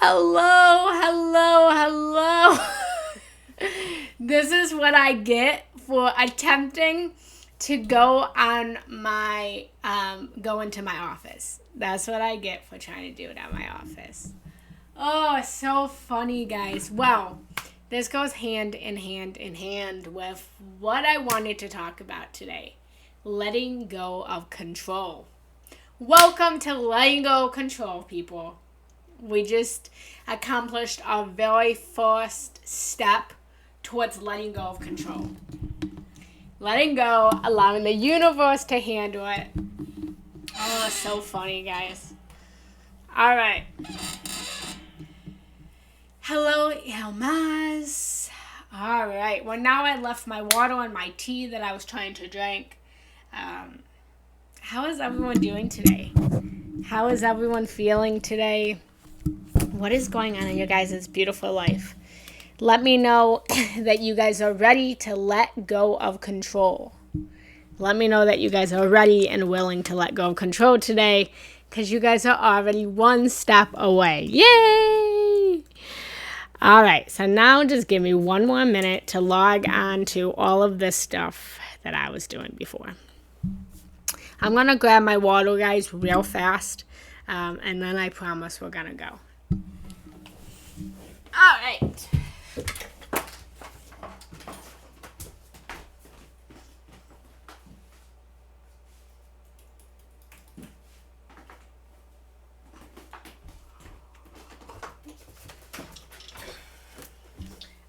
Hello, hello, hello. This is what I get for attempting to go into my office. That's what I get for trying to do it at my office. Oh, it's so funny, guys. Well, this goes hand in hand with what I wanted to talk about today. Letting go of control. Welcome to letting go of control, people. We just accomplished our very first step towards letting go of control. Letting go, allowing the universe to handle it. Oh, so funny, guys. All right. Hello, Elmas. All right. Well, now I left my water and my tea that I was trying to drink. How is everyone doing today? How is everyone feeling today? What is going on in your guys' beautiful life? Let me know that you guys are ready to let go of control. Let me know that you guys are ready and willing to let go of control today, because you guys are already one step away. Yay! All right, so now just give me one more minute to log on to all of this stuff that I was doing before. I'm going to grab my water, guys, real fast, and then I promise we're going to go. All right.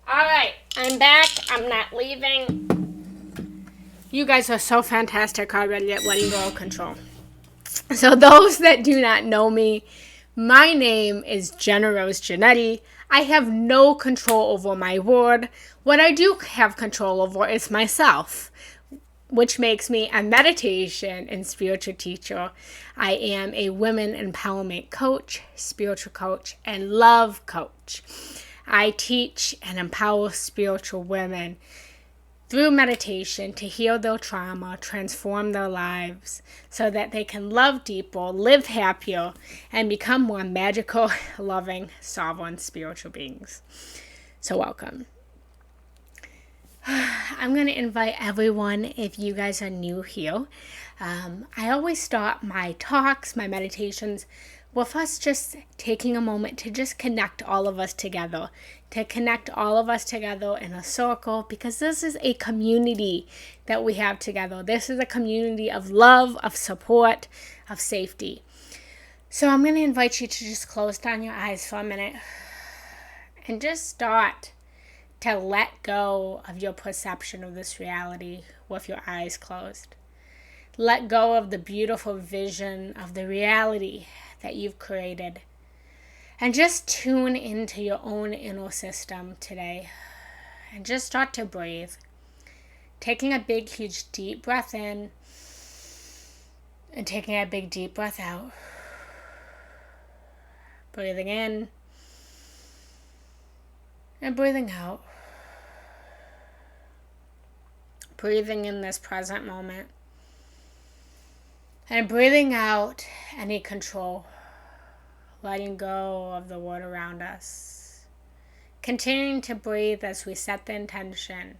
All right, I'm back. I'm not leaving. You guys are so fantastic already at letting go of control. So those that do not know me, my name is Jenna Rose Janetti. I have no control over my word. What I do have control over is myself, which makes me a meditation and spiritual teacher. I am a women empowerment coach, spiritual coach, and love coach. I teach and empower spiritual women through meditation to heal their trauma, transform their lives so that they can love deeper, live happier, and become more magical, loving, sovereign spiritual beings. So welcome. I'm going to invite everyone, if you guys are new here. I always start my talks, my meditations, with us just taking a moment to just connect all of us together, in a circle, because this is a community that we have together. This is a community of love, of support, of safety. So I'm going to invite you to just close down your eyes for a minute and just start to let go of your perception of this reality with your eyes closed. Let go of the beautiful vision of the reality that you've created. And just tune into your own inner system today. And just start to breathe. Taking a big, huge, deep breath in. And taking a big, deep breath out. Breathing in. And breathing out. Breathing in this present moment. And breathing out any control. Letting go of the world around us. Continuing to breathe as we set the intention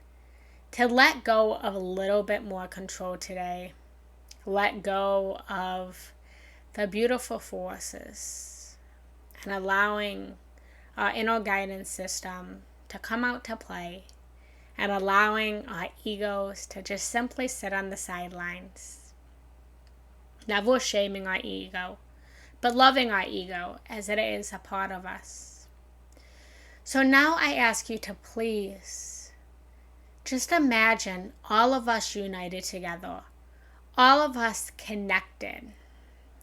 to let go of a little bit more control today. Let go of the beautiful forces and allowing our inner guidance system to come out to play, and allowing our egos to just simply sit on the sidelines. Never shaming our ego, but loving our ego as it is a part of us. So now I ask you to please just imagine all of us united together, all of us connected,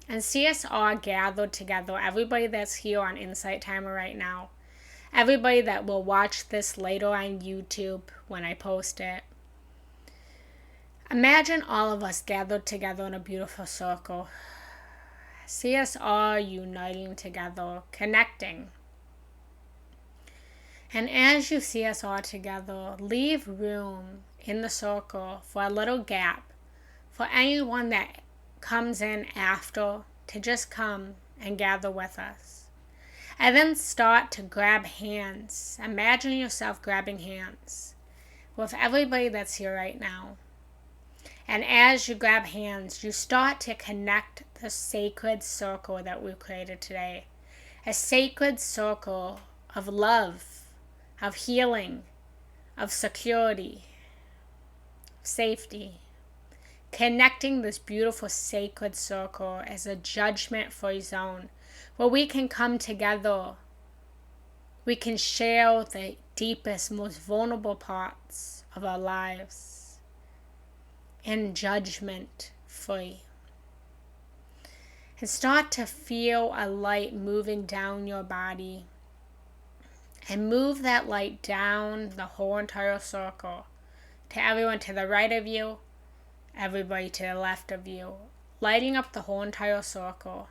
and see us all gathered together, everybody that's here on Insight Timer right now, everybody that will watch this later on YouTube when I post it. Imagine all of us gathered together in a beautiful circle. See us all uniting together, connecting. And as you see us all together, leave room in the circle for a little gap for anyone that comes in after to just come and gather with us. And then start to grab hands. Imagine yourself grabbing hands with everybody that's here right now. And as you grab hands, you start to connect the sacred circle that we've created today. A sacred circle of love, of healing, of security, safety. Connecting this beautiful sacred circle as a judgment-free zone where we can come together. We can share the deepest, most vulnerable parts of our lives in judgment-free. And start to feel a light moving down your body. And move that light down the whole entire circle to everyone to the right of you, everybody to the left of you, lighting up the whole entire circle,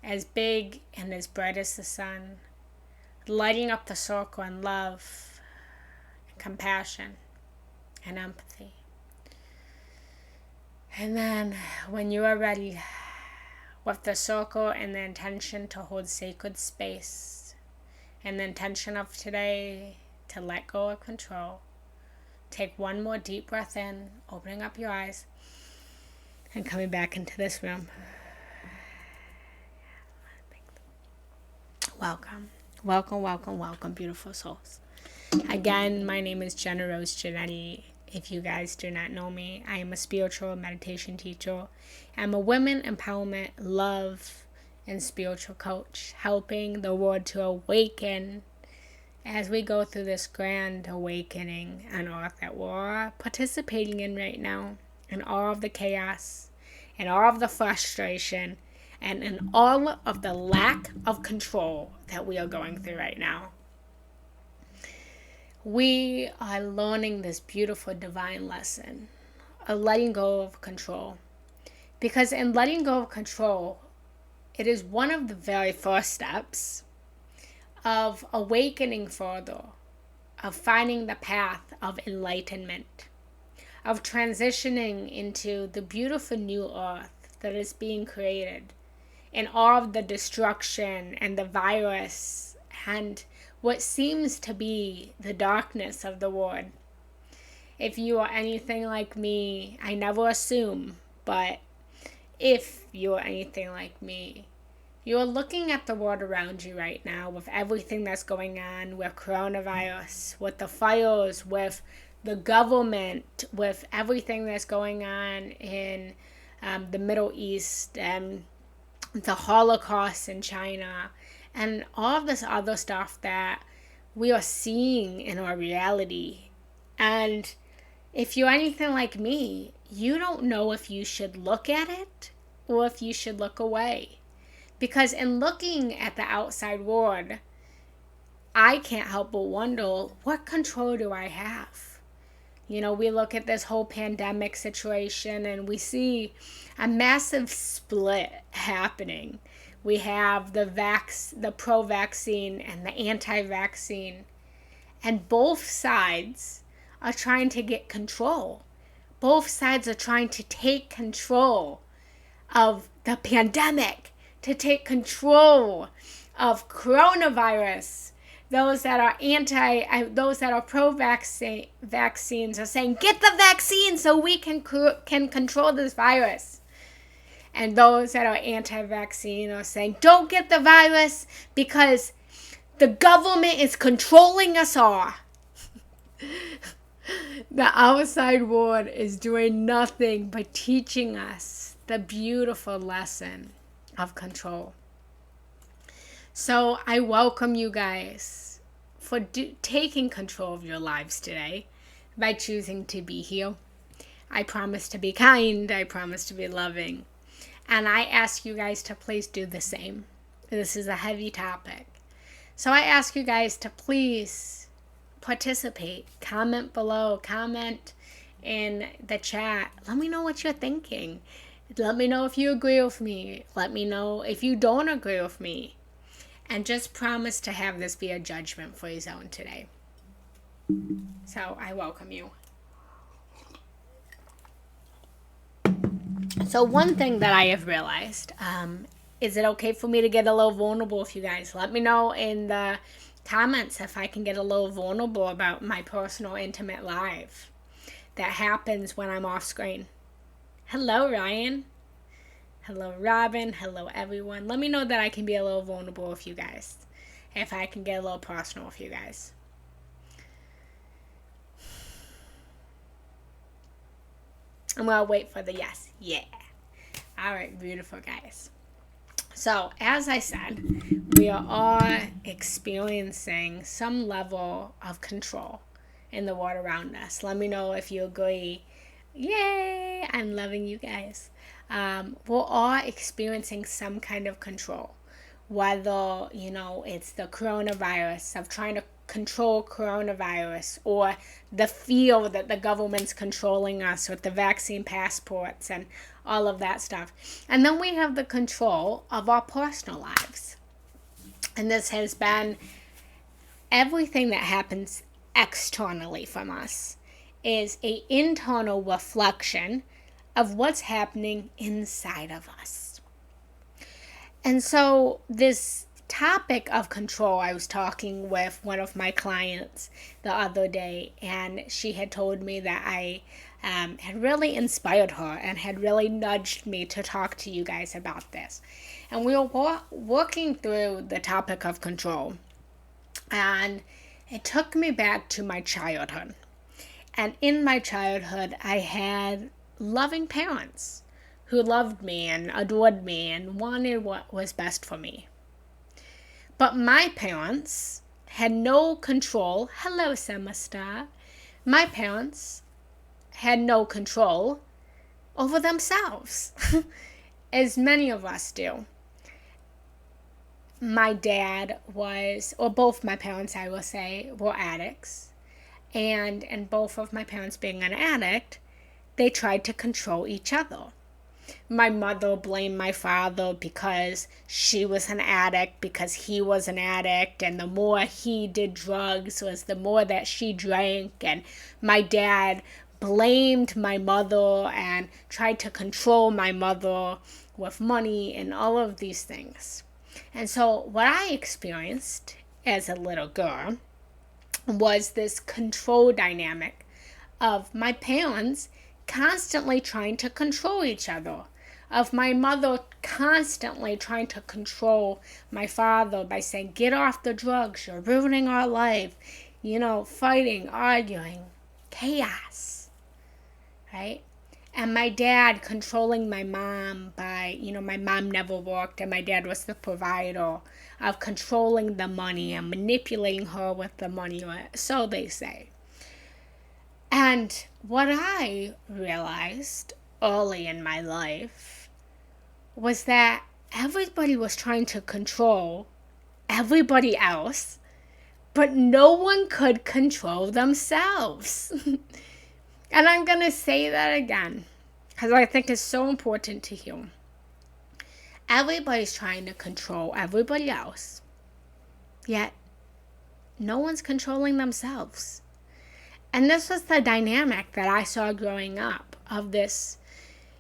as big and as bright as the sun, lighting up the circle in love, and compassion, and empathy. And then, when you are ready, with the circle and the intention to hold sacred space, and the intention of today to let go of control, take one more deep breath in, opening up your eyes, and coming back into this room. Welcome. Welcome, welcome, welcome, beautiful souls. Again, my name is Jenna Rose Giannetti. If you guys do not know me, I am a spiritual meditation teacher. I'm a women empowerment, love, and spiritual coach, helping the world to awaken as we go through this grand awakening on earth that we're participating in right now, in all of the chaos, and all of the frustration, and in all of the lack of control that we are going through right now. We are learning this beautiful divine lesson of letting go of control. Because in letting go of control, it is one of the very first steps of awakening further, of finding the path of enlightenment, of transitioning into the beautiful new earth that is being created, and all of the destruction and the virus and what seems to be the darkness of the world. If you are anything like me, I never assume, but if you are anything like me, you are looking at the world around you right now with everything that's going on with coronavirus, with the fires, with the government, with everything that's going on in the Middle East, and the Holocaust in China, and all of this other stuff that we are seeing in our reality. And if you're anything like me, you don't know if you should look at it or if you should look away. Because in looking at the outside world, I can't help but wonder, what control do I have? You know, we look at this whole pandemic situation and we see a massive split happening. We have the pro-vaccine and the anti-vaccine. And both sides are trying to get control. Both sides are trying to take control of the pandemic, to take control of coronavirus. Those that are pro-vaccines are saying, get the vaccine so we can control this virus. And those that are anti-vaccine are saying, don't get the virus because the government is controlling us all. The outside world is doing nothing but teaching us the beautiful lesson of control. So I welcome you guys for taking control of your lives today by choosing to be here. I promise to be kind. I promise to be loving. And I ask you guys to please do the same. This is a heavy topic. So I ask you guys to please participate. Comment below. Comment in the chat. Let me know what you're thinking. Let me know if you agree with me. Let me know if you don't agree with me. And just promise to have this be a judgment-free zone today. So I welcome you. So one thing that I have realized Is it okay for me to get a little vulnerable with you guys? Let me know in the comments if I can get a little vulnerable about my personal intimate life that happens when I'm off screen. Hello, Ryan. Hello, Robin. Hello, everyone. Let me know that I can be a little vulnerable with you guys. If I can get a little personal with you guys. I'm going to wait for the yes. Yeah. All right, beautiful guys. So, as I said, we are all experiencing some level of control in the world around us. Let me know if you agree. Yay! I'm loving you guys. We're all experiencing some kind of control. Whether, it's the coronavirus, of trying to control coronavirus, or the fear that the government's controlling us with the vaccine passports and all of that stuff. And then we have the control of our personal lives. And this has been everything that happens externally from us is an internal reflection of what's happening inside of us. And so this topic of control, I was talking with one of my clients the other day, and she had told me that I had really inspired her and had really nudged me to talk to you guys about this. And we were working through the topic of control, and it took me back to my childhood. And in my childhood, I had loving parents who loved me and adored me and wanted what was best for me. But my parents had no control. Hello, Semester. My parents had no control over themselves, as many of us do. My dad was, or both my parents, I will say, were addicts. And both of my parents being an addict, they tried to control each other. My mother blamed my father because she was an addict, because he was an addict, and the more he did drugs was the more that she drank. And my dad blamed my mother and tried to control my mother with money and all of these things. And so what I experienced as a little girl was this control dynamic of my parents constantly trying to control each other, of my mother constantly trying to control my father by saying, get off the drugs, you're ruining our life, fighting, arguing, chaos, right? And my dad controlling my mom by, my mom never worked and my dad was the provider, of controlling the money and manipulating her with the money, so they say. And what I realized early in my life was that everybody was trying to control everybody else, but no one could control themselves. And I'm going to say that again, because I think it's so important to hear. Everybody's trying to control everybody else, yet no one's controlling themselves. And this was the dynamic that I saw growing up of this,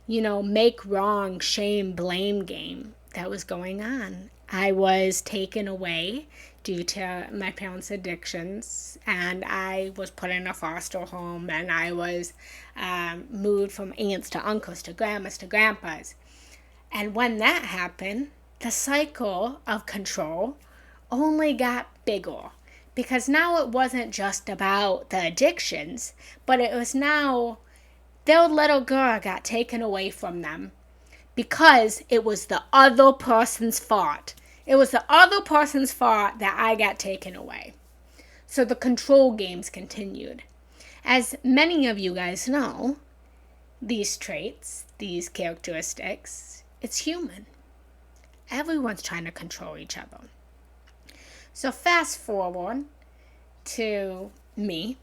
make, wrong, shame, blame game that was going on. I was taken away due to my parents' addictions, and I was put in a foster home, and I was moved from aunts to uncles to grandmas to grandpas. And when that happened, the cycle of control only got bigger. Because now it wasn't just about the addictions, but it was now their little girl got taken away from them because it was the other person's fault. It was the other person's fault that I got taken away. So the control games continued. As many of you guys know, these traits, these characteristics, it's human. Everyone's trying to control each other. So fast forward to me.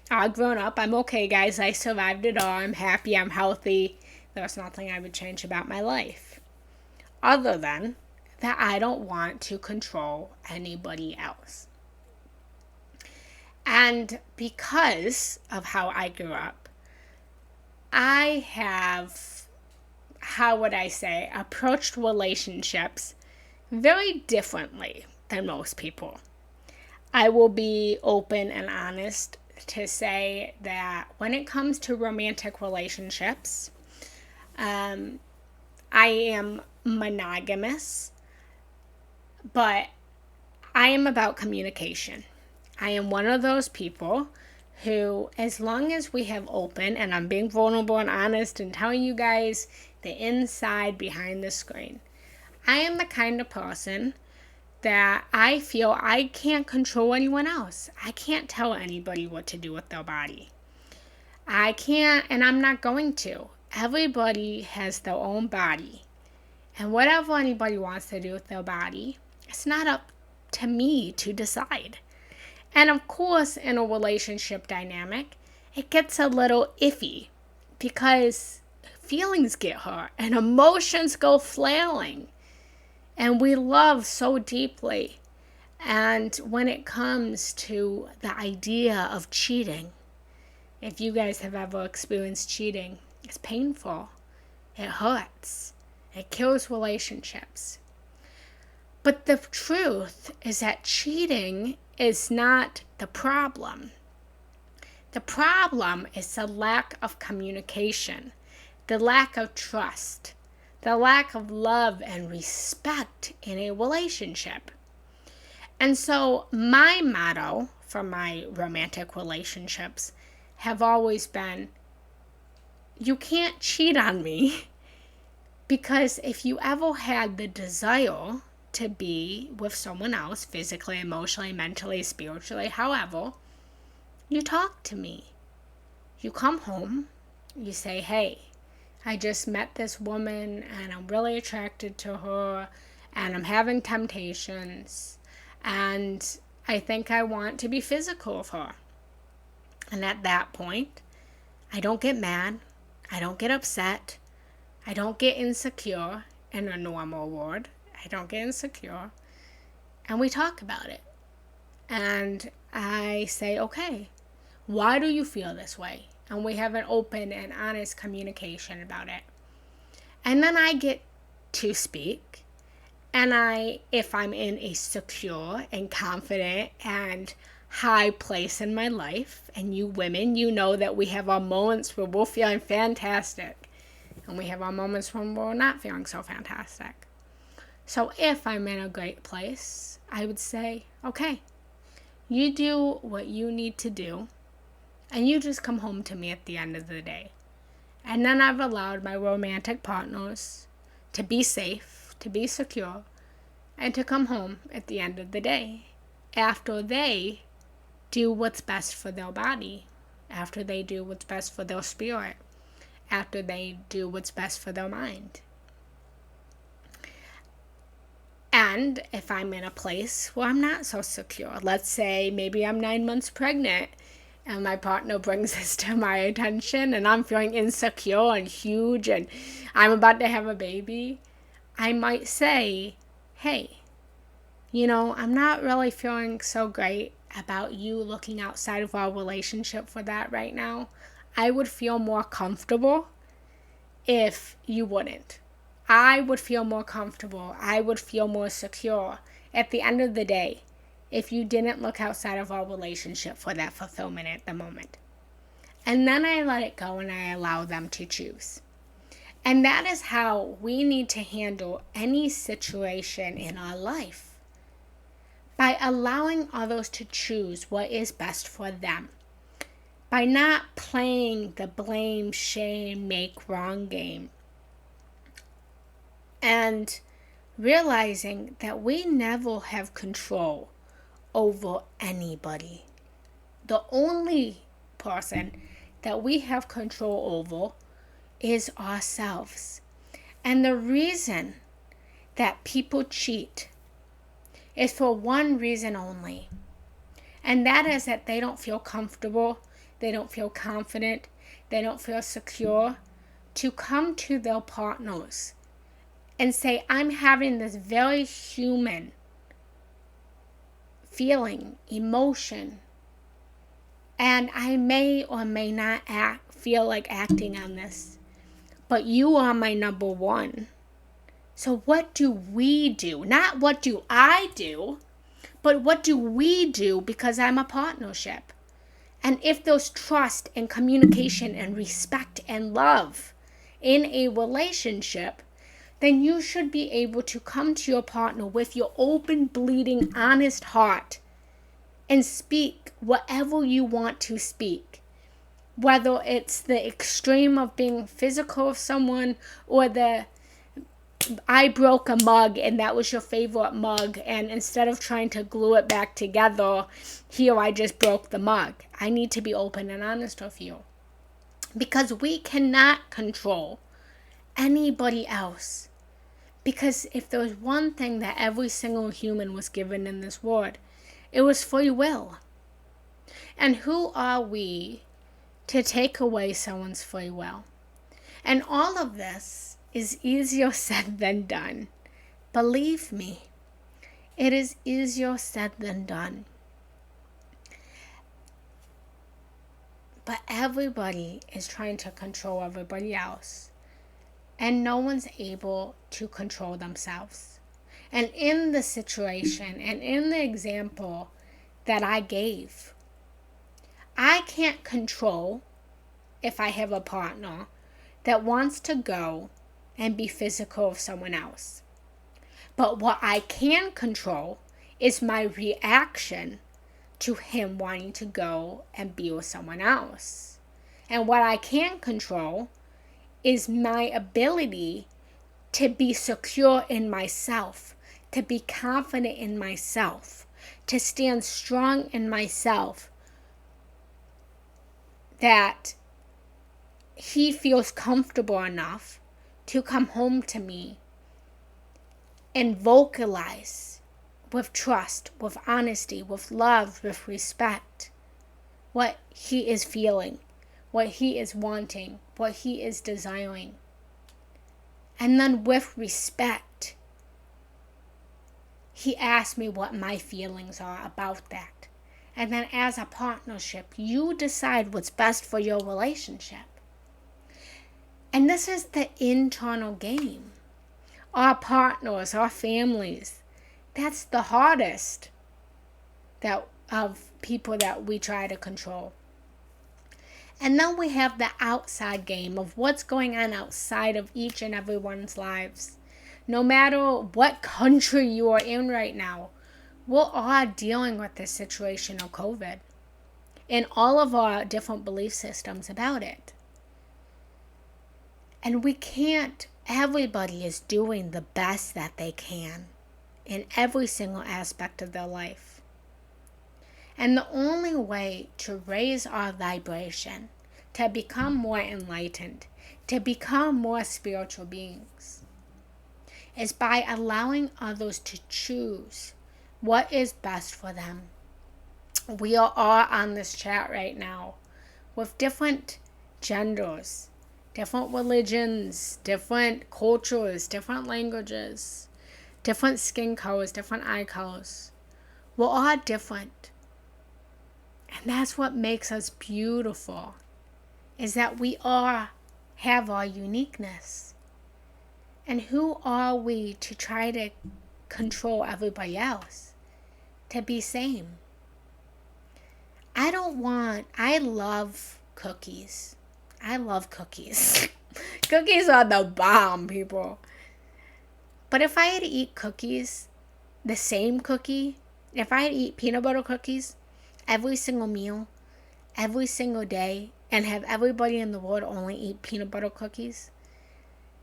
I've grown up. I'm okay, guys. I survived it all. I'm happy. I'm healthy. There's nothing I would change about my life. Other than that I don't want to control anybody else. And because of how I grew up, I have how would I say, approached relationships very differently than most people. I will be open and honest to say that when it comes to romantic relationships, I am monogamous, but I am about communication. I am one of those people who, as long as we have open, and I'm being vulnerable and honest and telling you guys the inside behind the screen, I am the kind of person that I feel I can't control anyone else. I can't tell anybody what to do with their body. I can't, and I'm not going to. Everybody has their own body. And whatever anybody wants to do with their body, it's not up to me to decide. And of course, in a relationship dynamic, it gets a little iffy because feelings get hurt and emotions go flailing. And we love so deeply. And when it comes to the idea of cheating, if you guys have ever experienced cheating, it's painful. It hurts. It kills relationships. But the truth is that cheating is not the problem. The problem is the lack of communication, the lack of trust, the lack of love and respect in a relationship. And so my motto for my romantic relationships have always been, you can't cheat on me, because if you ever had the desire to be with someone else, physically, emotionally, mentally, spiritually, however, you talk to me. You come home, you say, hey, I just met this woman and I'm really attracted to her and I'm having temptations and I think I want to be physical with her. And at that point, I don't get mad, I don't get upset, I don't get insecure in a normal word. I don't get insecure. And we talk about it. And I say, okay, why do you feel this way? And we have an open and honest communication about it. And then I get to speak. And if I'm in a secure and confident and high place in my life, and you women, you know that we have our moments where we're feeling fantastic. And we have our moments when we're not feeling so fantastic. So if I'm in a great place, I would say, okay, you do what you need to do, and you just come home to me at the end of the day. And then I've allowed my romantic partners to be safe, to be secure, and to come home at the end of the day after they do what's best for their body, after they do what's best for their spirit, after they do what's best for their mind. And if I'm in a place where I'm not so secure, let's say maybe I'm 9 months pregnant and my partner brings this to my attention and I'm feeling insecure and huge and I'm about to have a baby, I might say, hey, I'm not really feeling so great about you looking outside of our relationship for that right now. I would feel more comfortable if you wouldn't. I would feel more comfortable. I would feel more secure at the end of the day if you didn't look outside of our relationship for that fulfillment at the moment. And then I let it go and I allow them to choose. And that is how we need to handle any situation in our life. By allowing others to choose what is best for them. By not playing the blame, shame, make wrong game. And realizing that we never have control over anybody. The only person that we have control over is ourselves. And the reason that people cheat is for one reason only. And that is that they don't feel comfortable, they don't feel confident, they don't feel secure to come to their partners and say, I'm having this very human feeling, emotion, and I may or may not feel like acting on this. but you are my number one. So what do we do? Not what do I do, but what do we do, because I'm a partnership. And if there's trust and communication and respect and love in a relationship, then you should be able to come to your partner with your open, bleeding, honest heart and speak whatever you want to speak. Whether it's the extreme of being physical with someone, or I broke a mug and that was your favorite mug, and instead of trying to glue it back together, here I just broke the mug. I need to be open and honest with you. Because we cannot control anybody else. Because if there was one thing that every single human was given in this world, it was free will. And who are we to take away someone's free will? And all of this is easier said than done. Believe me, it is easier said than done. But everybody is trying to control everybody else. And no one's able to control themselves. And in the situation and in the example that I gave, I can't control if I have a partner that wants to go and be physical with someone else. But what I can control is my reaction to him wanting to go and be with someone else. And what I can control is my ability to be secure in myself, to be confident in myself, to stand strong in myself, that he feels comfortable enough to come home to me and vocalize with trust, with honesty, with love, with respect, what he is feeling, what he is wanting, what he is desiring. And then with respect, he asked me what my feelings are about that. And then as a partnership, you decide what's best for your relationship. And this is the internal game. Our partners, our families, that's the hardest of people that we try to control. And then we have the outside game of what's going on outside of each and everyone's lives. No matter what country you are in right now, we're all dealing with this situation of COVID and all of our different belief systems about it. And we can't, everybody is doing the best that they can in every single aspect of their life. And the only way to raise our vibration, to become more enlightened, to become more spiritual beings, is by allowing others to choose what is best for them. We are all on this chat right now with different genders, different religions, different cultures, different languages, different skin colors, different eye colors. We're all different. And that's what makes us beautiful, is that we all have our uniqueness. And who are we to try to control everybody else to be same? I love cookies. I love cookies. Cookies are the bomb, people. But if I had to eat cookies, the same cookie, if I had to eat peanut butter cookies every single meal, every single day, and have everybody in the world only eat peanut butter cookies,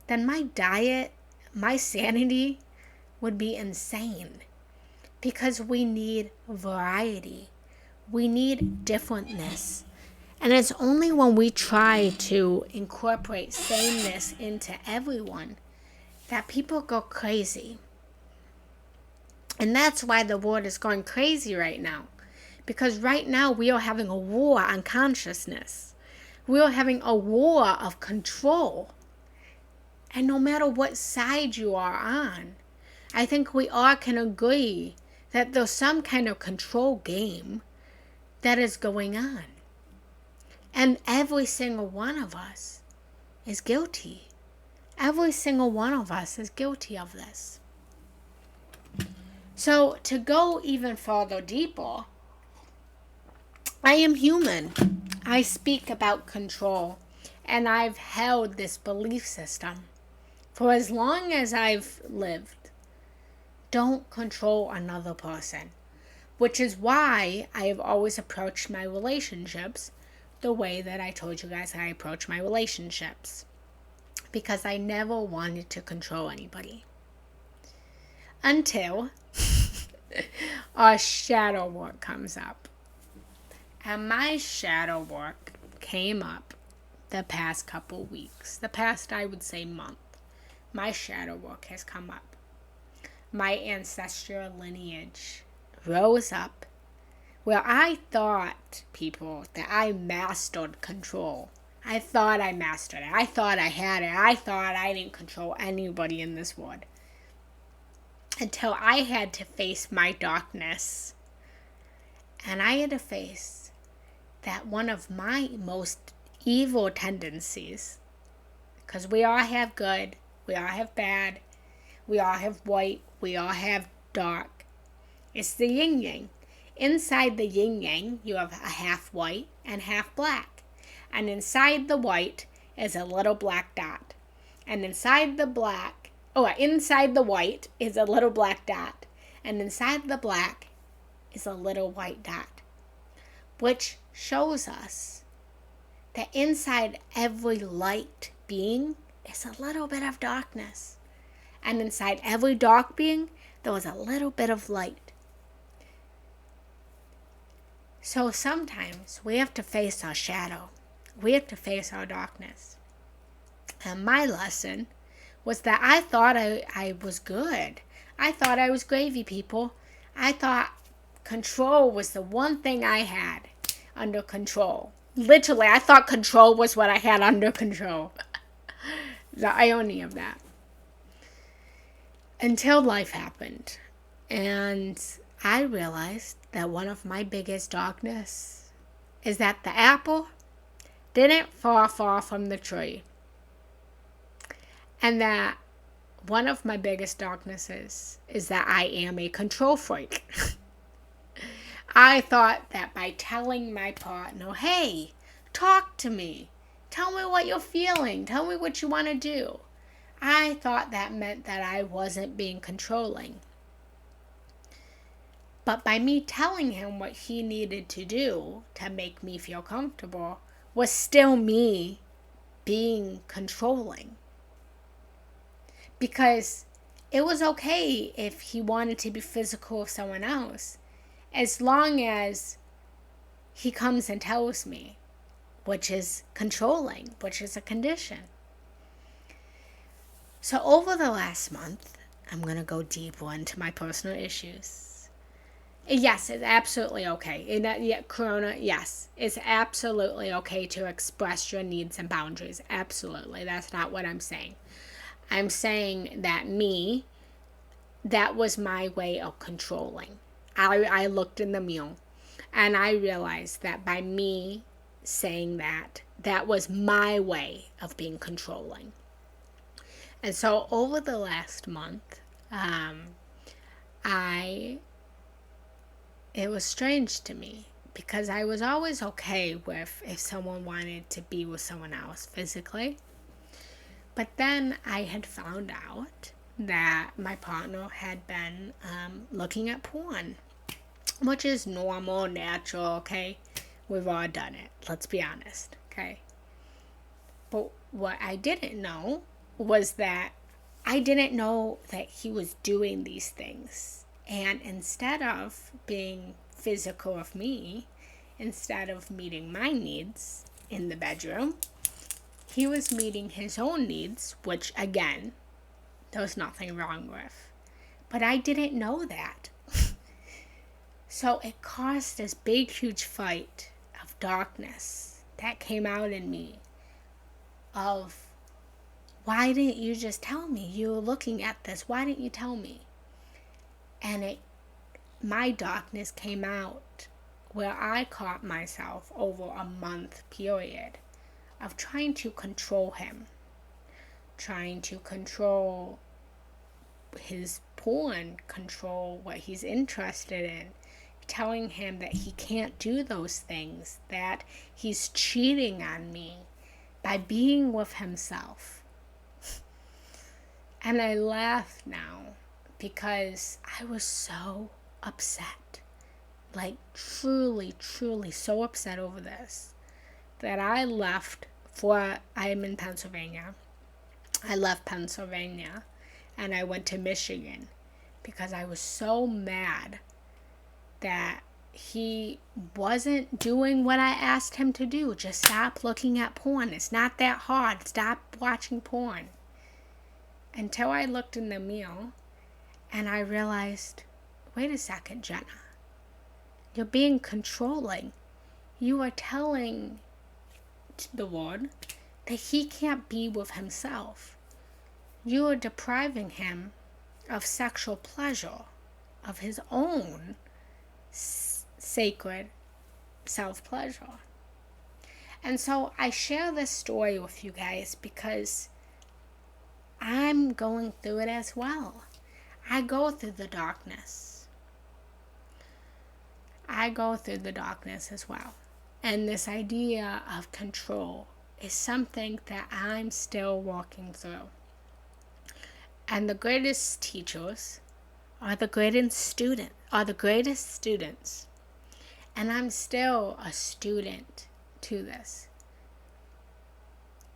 then my diet, my sanity would be insane. Because we need variety. We need differentness. And it's only when we try to incorporate sameness into everyone that people go crazy. And that's why the world is going crazy right now. Because right now we are having a war on consciousness. We are having a war of control. And no matter what side you are on, I think we all can agree that there's some kind of control game that is going on. And every single one of us is guilty. Every single one of us is guilty of this. So to go even further deeper, I am human. I speak about control, and I've held this belief system for as long as I've lived. Don't control another person, which is why I have always approached my relationships the way that I told you guys I approach my relationships, because I never wanted to control anybody. Until our shadow work comes up. And my shadow work came up the past couple weeks, the past, I would say, month. My shadow work has come up. My ancestral lineage rose up where I thought, people, that I mastered control. I thought I mastered it. I thought I had it. I thought I didn't control anybody in this world. Until I had to face my darkness. And I had to face that one of my most evil tendencies, because we all have good, we all have bad, we all have white, we all have dark. It's the yin yang. Inside the yin yang, you have a half white and half black. And inside the white is a little black dot. And inside the white is a little black dot. And inside the black is a little white dot. Which shows us that inside every light being is a little bit of darkness. And inside every dark being, there was a little bit of light. So sometimes we have to face our shadow. We have to face our darkness. And my lesson was that I thought I was good. I thought I was gravy, people. I thought control was the one thing I had under control. Literally, I thought control was what I had under control. The irony of that. Until life happened. And I realized that one of my biggest darkness is that the apple didn't fall far from the tree. And that one of my biggest darknesses is that I am a control freak. I thought that by telling my partner, hey, talk to me, tell me what you're feeling, tell me what you want to do, I thought that meant that I wasn't being controlling. But by me telling him what he needed to do to make me feel comfortable was still me being controlling. Because it was okay if he wanted to be physical with someone else, as long as he comes and tells me, which is controlling, which is a condition. So over the last month, I'm going to go deeper into my personal issues. Yes, it's absolutely okay. Corona, yes, it's absolutely okay to express your needs and boundaries. Absolutely. That's not what I'm saying. I'm saying that that was my way of controlling. I looked in the mirror and I realized that by me saying that was my way of being controlling. And so over the last month, it was strange to me, because I was always okay with if someone wanted to be with someone else physically. But then I had found out that my partner had been looking at porn, which is normal, natural, okay? We've all done it. Let's be honest, okay? But what I didn't know was that I didn't know that he was doing these things. And instead of being physical with me, instead of meeting my needs in the bedroom, he was meeting his own needs, which, again, there was nothing wrong with. But I didn't know that. So it caused this big, huge fight of darkness that came out in me of, why didn't you just tell me you were looking at this? Why didn't you tell me? And my darkness came out where I caught myself over a month period of trying to control him, trying to control his porn, control what he's interested in, telling him that he can't do those things, that he's cheating on me by being with himself. And I laugh now because I was so upset, like truly, truly so upset over this, that I left I'm in Pennsylvania. I left Pennsylvania and I went to Michigan because I was so mad that he wasn't doing what I asked him to do. Just stop looking at porn. It's not that hard. Stop watching porn. Until I looked in the mirror and I realized, wait a second, Jenna. You're being controlling. You are telling the Lord that he can't be with himself. You are depriving him of sexual pleasure, of his own sacred self-pleasure. And so I share this story with you guys because I'm going through it as well. I go through the darkness. I go through the darkness as well. And this idea of control is something that I'm still walking through. And the greatest teachers are the greatest students. And I'm still a student to this.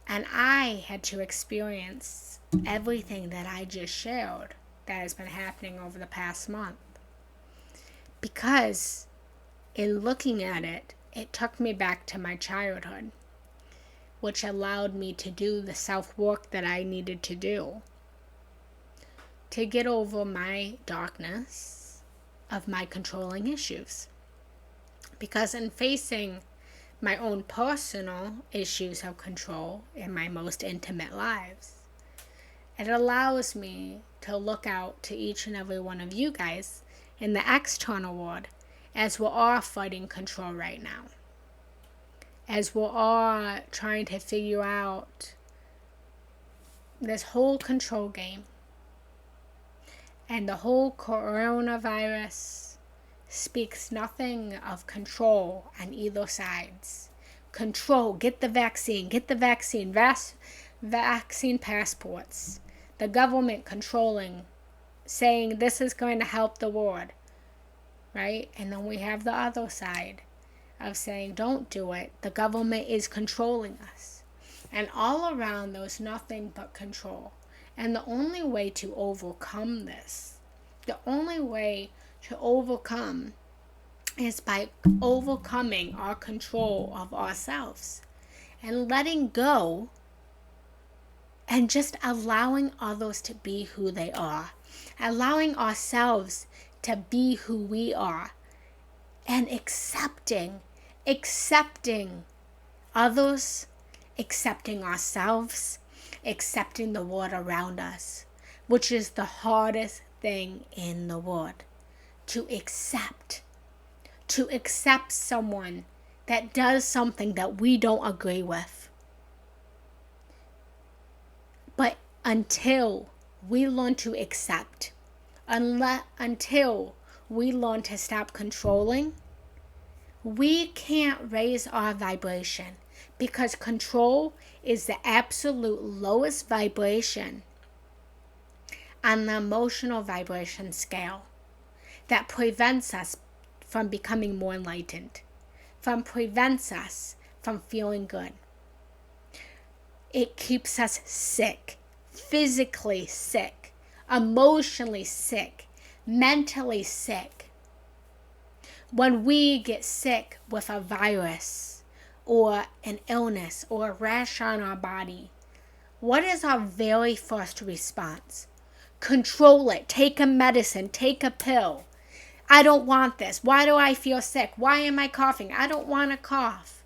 And I had to experience everything that I just shared that has been happening over the past month. Because in looking at it, it took me back to my childhood, which allowed me to do the self-work that I needed to do to get over my darkness of my controlling issues. Because in facing my own personal issues of control in my most intimate lives, it allows me to look out to each and every one of you guys in the external world as we're all fighting control right now. As we're all trying to figure out this whole control game. And the whole coronavirus speaks nothing of control on either sides. Control, get the vaccine, vaccine passports. The government controlling, saying this is going to help the world, right? And then we have the other side of saying don't do it. The government is controlling us. And all around there's nothing but control. And the only way to overcome this, is by overcoming our control of ourselves and letting go and just allowing others to be who they are, allowing ourselves to be who we are, and accepting others, accepting ourselves, accepting the world around us, which is the hardest thing in the world. To accept someone that does something that we don't agree with. But until we learn to accept, until we learn to stop controlling, we can't raise our vibration, because control is the absolute lowest vibration on the emotional vibration scale that prevents us from becoming more enlightened, prevents us from feeling good. It keeps us sick, physically sick, emotionally sick, mentally sick. When we get sick with a virus or an illness or a rash on our body, what is our very first response? Control it. Take a medicine. Take a pill. I don't want this. Why do I feel sick? Why am I coughing? I don't want to cough.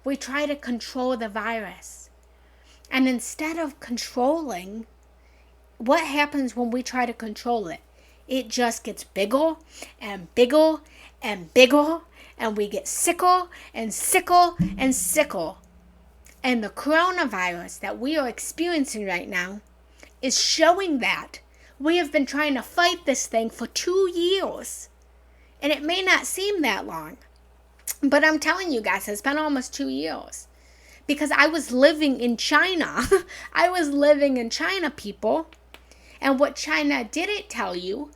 We try to control the virus. And instead of controlling, what happens when we try to control it? It just gets bigger and bigger and bigger, and we get sicker and sicker and sicker. And the coronavirus that we are experiencing right now is showing that. We have been trying to fight this thing for 2 years. And it may not seem that long. But I'm telling you guys, it's been almost 2 years. Because I was living in China. I was living in China, people. And what China didn't tell you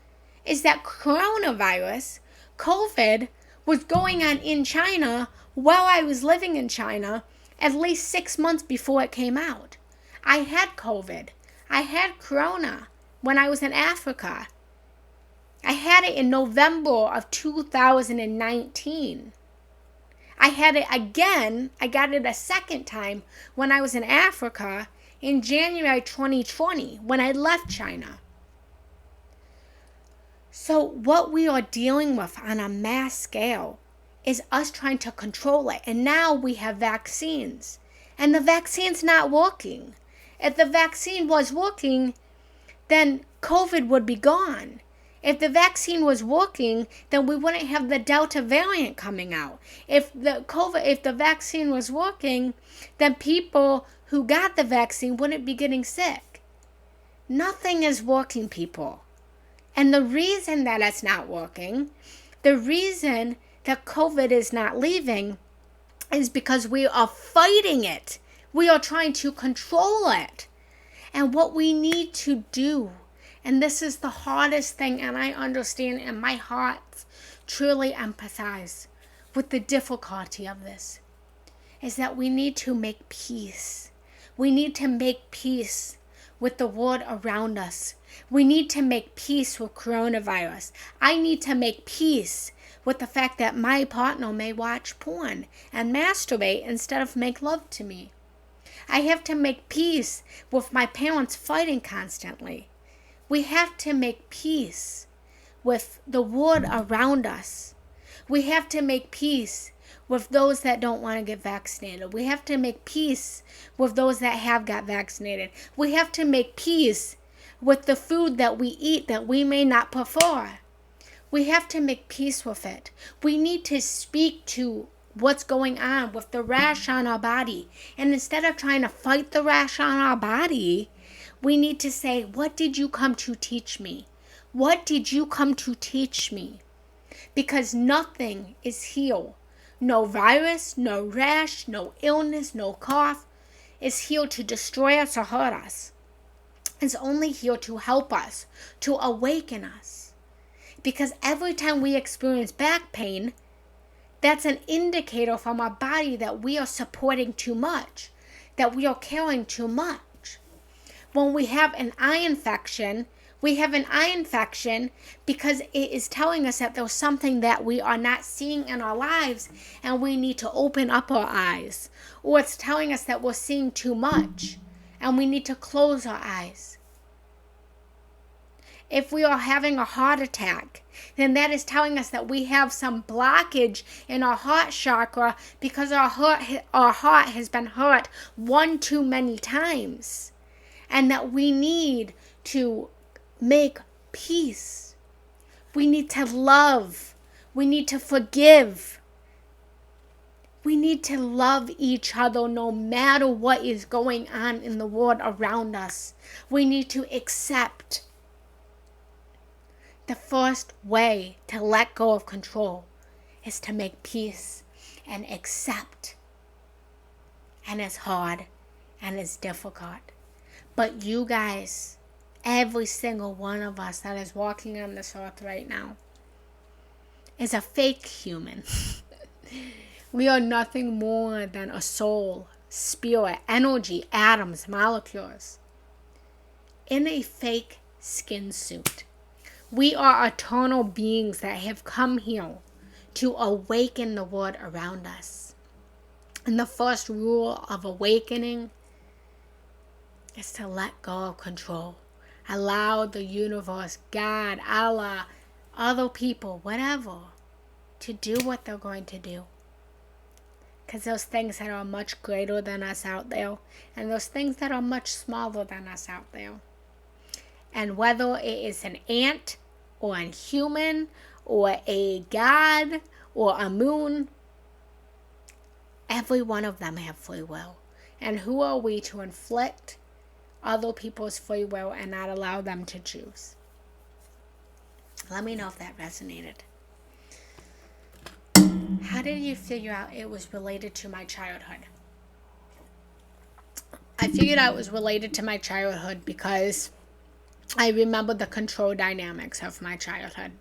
is that coronavirus, COVID, was going on in China while I was living in China at least 6 months before it came out. I had COVID. I had corona when I was in Africa. I had it in November of 2019. I had it again. I got it a second time when I was in Africa in January 2020 when I left China. So what we are dealing with on a mass scale is us trying to control it. And now we have vaccines. And the vaccine's not working. If the vaccine was working, then COVID would be gone. If the vaccine was working, then we wouldn't have the Delta variant coming out. If the vaccine was working, then people who got the vaccine wouldn't be getting sick. Nothing is working, people. And the reason that it's not working, the reason that COVID is not leaving, is because we are fighting it. We are trying to control it. And what we need to do, and this is the hardest thing, and I understand, and my heart truly empathize with the difficulty of this, is that we need to make peace. We need to make peace with the world around us. We need to make peace with coronavirus. I need to make peace with the fact that my partner may watch porn and masturbate instead of make love to me. I have to make peace with my parents fighting constantly. We have to make peace with the world around us. We have to make peace with those that don't want to get vaccinated. We have to make peace with those that have got vaccinated. We have to make peace with the food that we eat that we may not prefer. We have to make peace with it. We need to speak to what's going on with the rash on our body. And instead of trying to fight the rash on our body, we need to say, what did you come to teach me? What did you come to teach me? Because nothing is healed. No virus, no rash, no illness, no cough is here to destroy us or hurt us. It's only here to help us, to awaken us. Because every time we experience back pain, that's an indicator from our body that we are supporting too much, that we are carrying too much. When we have an eye infection, we have an eye infection because it is telling us that there's something that we are not seeing in our lives and we need to open up our eyes. Or it's telling us that we're seeing too much and we need to close our eyes. If we are having a heart attack, then that is telling us that we have some blockage in our heart chakra because our heart has been hurt one too many times. And that we need to make peace. We need to love. We need to forgive. We need to love each other no matter what is going on in the world around us. We need to accept. The first way to let go of control is to make peace and accept. And it's hard and it's difficult. But you guys, every single one of us that is walking on this earth right now is a fake human. We are nothing more than a soul, spirit, energy, atoms, molecules in a fake skin suit. We are eternal beings that have come here to awaken the world around us. And the first rule of awakening is to let go of control. Allow the universe, God, Allah, other people, whatever, to do what they're going to do. Because there's things that are much greater than us out there, and there's things that are much smaller than us out there. And whether it is an ant, or a human, or a god, or a moon, every one of them have free will. And who are we to inflict other people's free will and not allow them to choose? Let me know if that resonated. How did you figure out it was related to my childhood? I figured out it was related to my childhood because I remember the control dynamics of my childhood.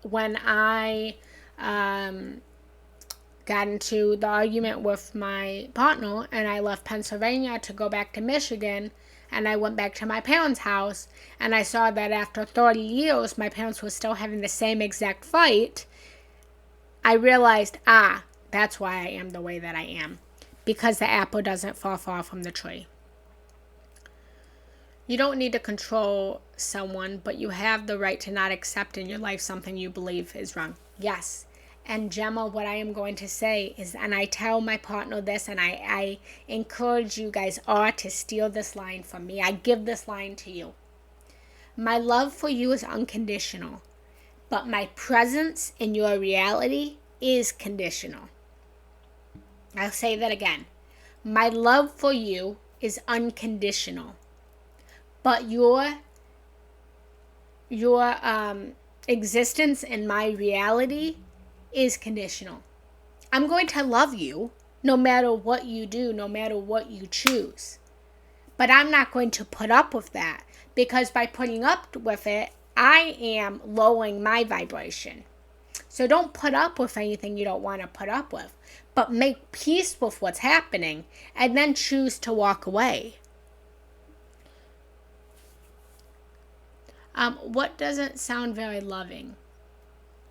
When I got into the argument with my partner and I left Pennsylvania to go back to Michigan, and I went back to my parents' house, and I saw that after 30 years my parents were still having the same exact fight, I realized, that's why I am the way that I am. Because the apple doesn't fall far from the tree. You don't need to control someone, but you have the right to not accept in your life something you believe is wrong. Yes. And Gemma, what I am going to say is, and I tell my partner this, and I encourage you guys all to steal this line from me. I give this line to you. My love for you is unconditional, but my presence in your reality is conditional. I'll say that again. My love for you is unconditional, but your existence in my reality is conditional. I'm going to love you no matter what you do, no matter what you choose. But I'm not going to put up with that, because by putting up with it, I am lowering my vibration. So don't put up with anything you don't want to put up with, but make peace with what's happening and then choose to walk away. What doesn't sound very loving?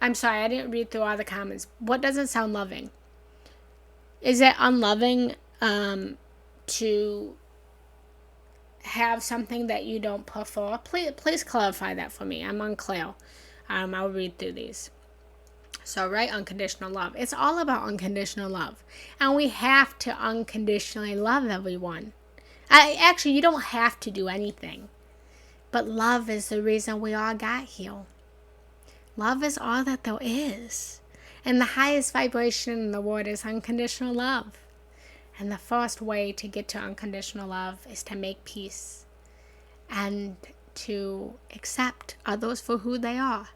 I'm sorry, I didn't read through all the comments. What doesn't sound loving? Is it unloving to have something that you don't prefer? Please clarify that for me. I'm unclear. I'll read through these. So, right, unconditional love. It's all about unconditional love. And we have to unconditionally love everyone. Actually, you don't have to do anything. But love is the reason we all got here. Love is all that there is. And the highest vibration in the world is unconditional love. And the first way to get to unconditional love is to make peace and to accept others for who they are.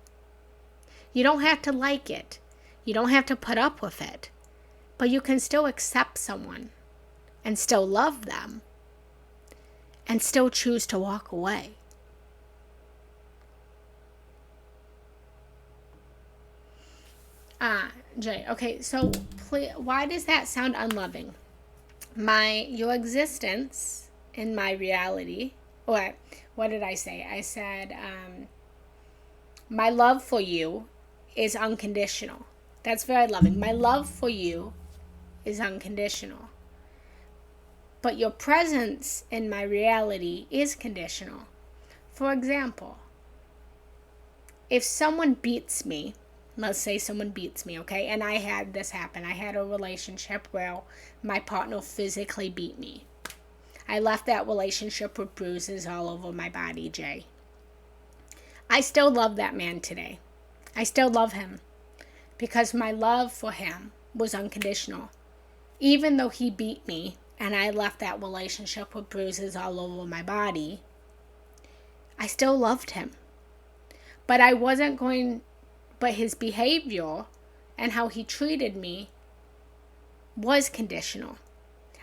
You don't have to like it. You don't have to put up with it. But you can still accept someone and still love them and still choose to walk away. Jay, okay, so why does that sound unloving? Your existence in my reality, or what did I say? I said, my love for you is unconditional. That's very loving. My love for you is unconditional. But your presence in my reality is conditional. For example, if someone beats me, let's say someone beats me, okay? And I had this happen. I had a relationship where my partner physically beat me. I left that relationship with bruises all over my body, Jay. I still love that man today. I still love him because my love for him was unconditional. Even though he beat me and I left that relationship with bruises all over my body, I still loved him. But his behavior and how he treated me was conditional.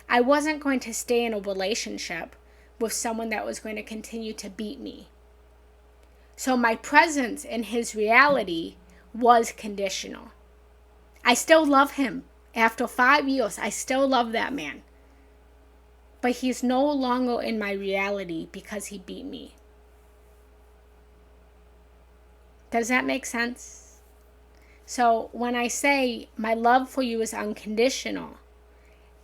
I wasn't going to stay in a relationship with someone that was going to continue to beat me. So my presence in his reality was conditional. I still love him. After 5 years, I still love that man. But he's no longer in my reality because he beat me. Does that make sense? So when I say my love for you is unconditional,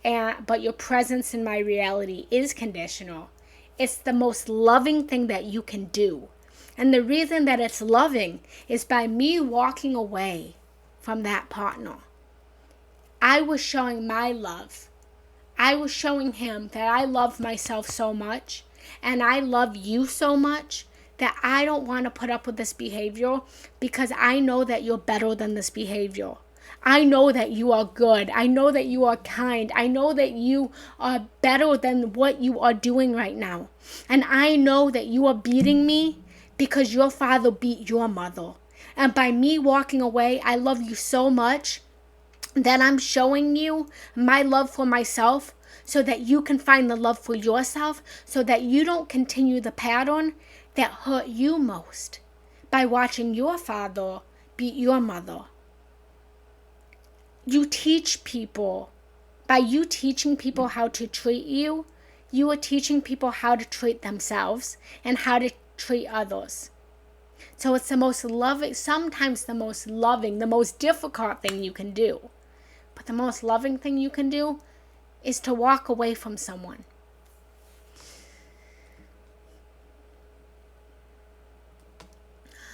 but your presence in my reality is conditional, it's the most loving thing that you can do. And the reason that it's loving is by me walking away from that partner. I was showing my love. I was showing him that I love myself so much and I love you so much that I don't want to put up with this behavior because I know that you're better than this behavior. I know that you are good. I know that you are kind. I know that you are better than what you are doing right now. And I know that you are beating me because your father beat your mother. And by me walking away, I love you so much that I'm showing you my love for myself so that you can find the love for yourself, so that you don't continue the pattern that hurt you most by watching your father beat your mother. You teach people, by you teaching people how to treat you, you are teaching people how to treat themselves and how to treat others. So it's the most loving, sometimes the most loving, the most difficult thing you can do. But the most loving thing you can do is to walk away from someone.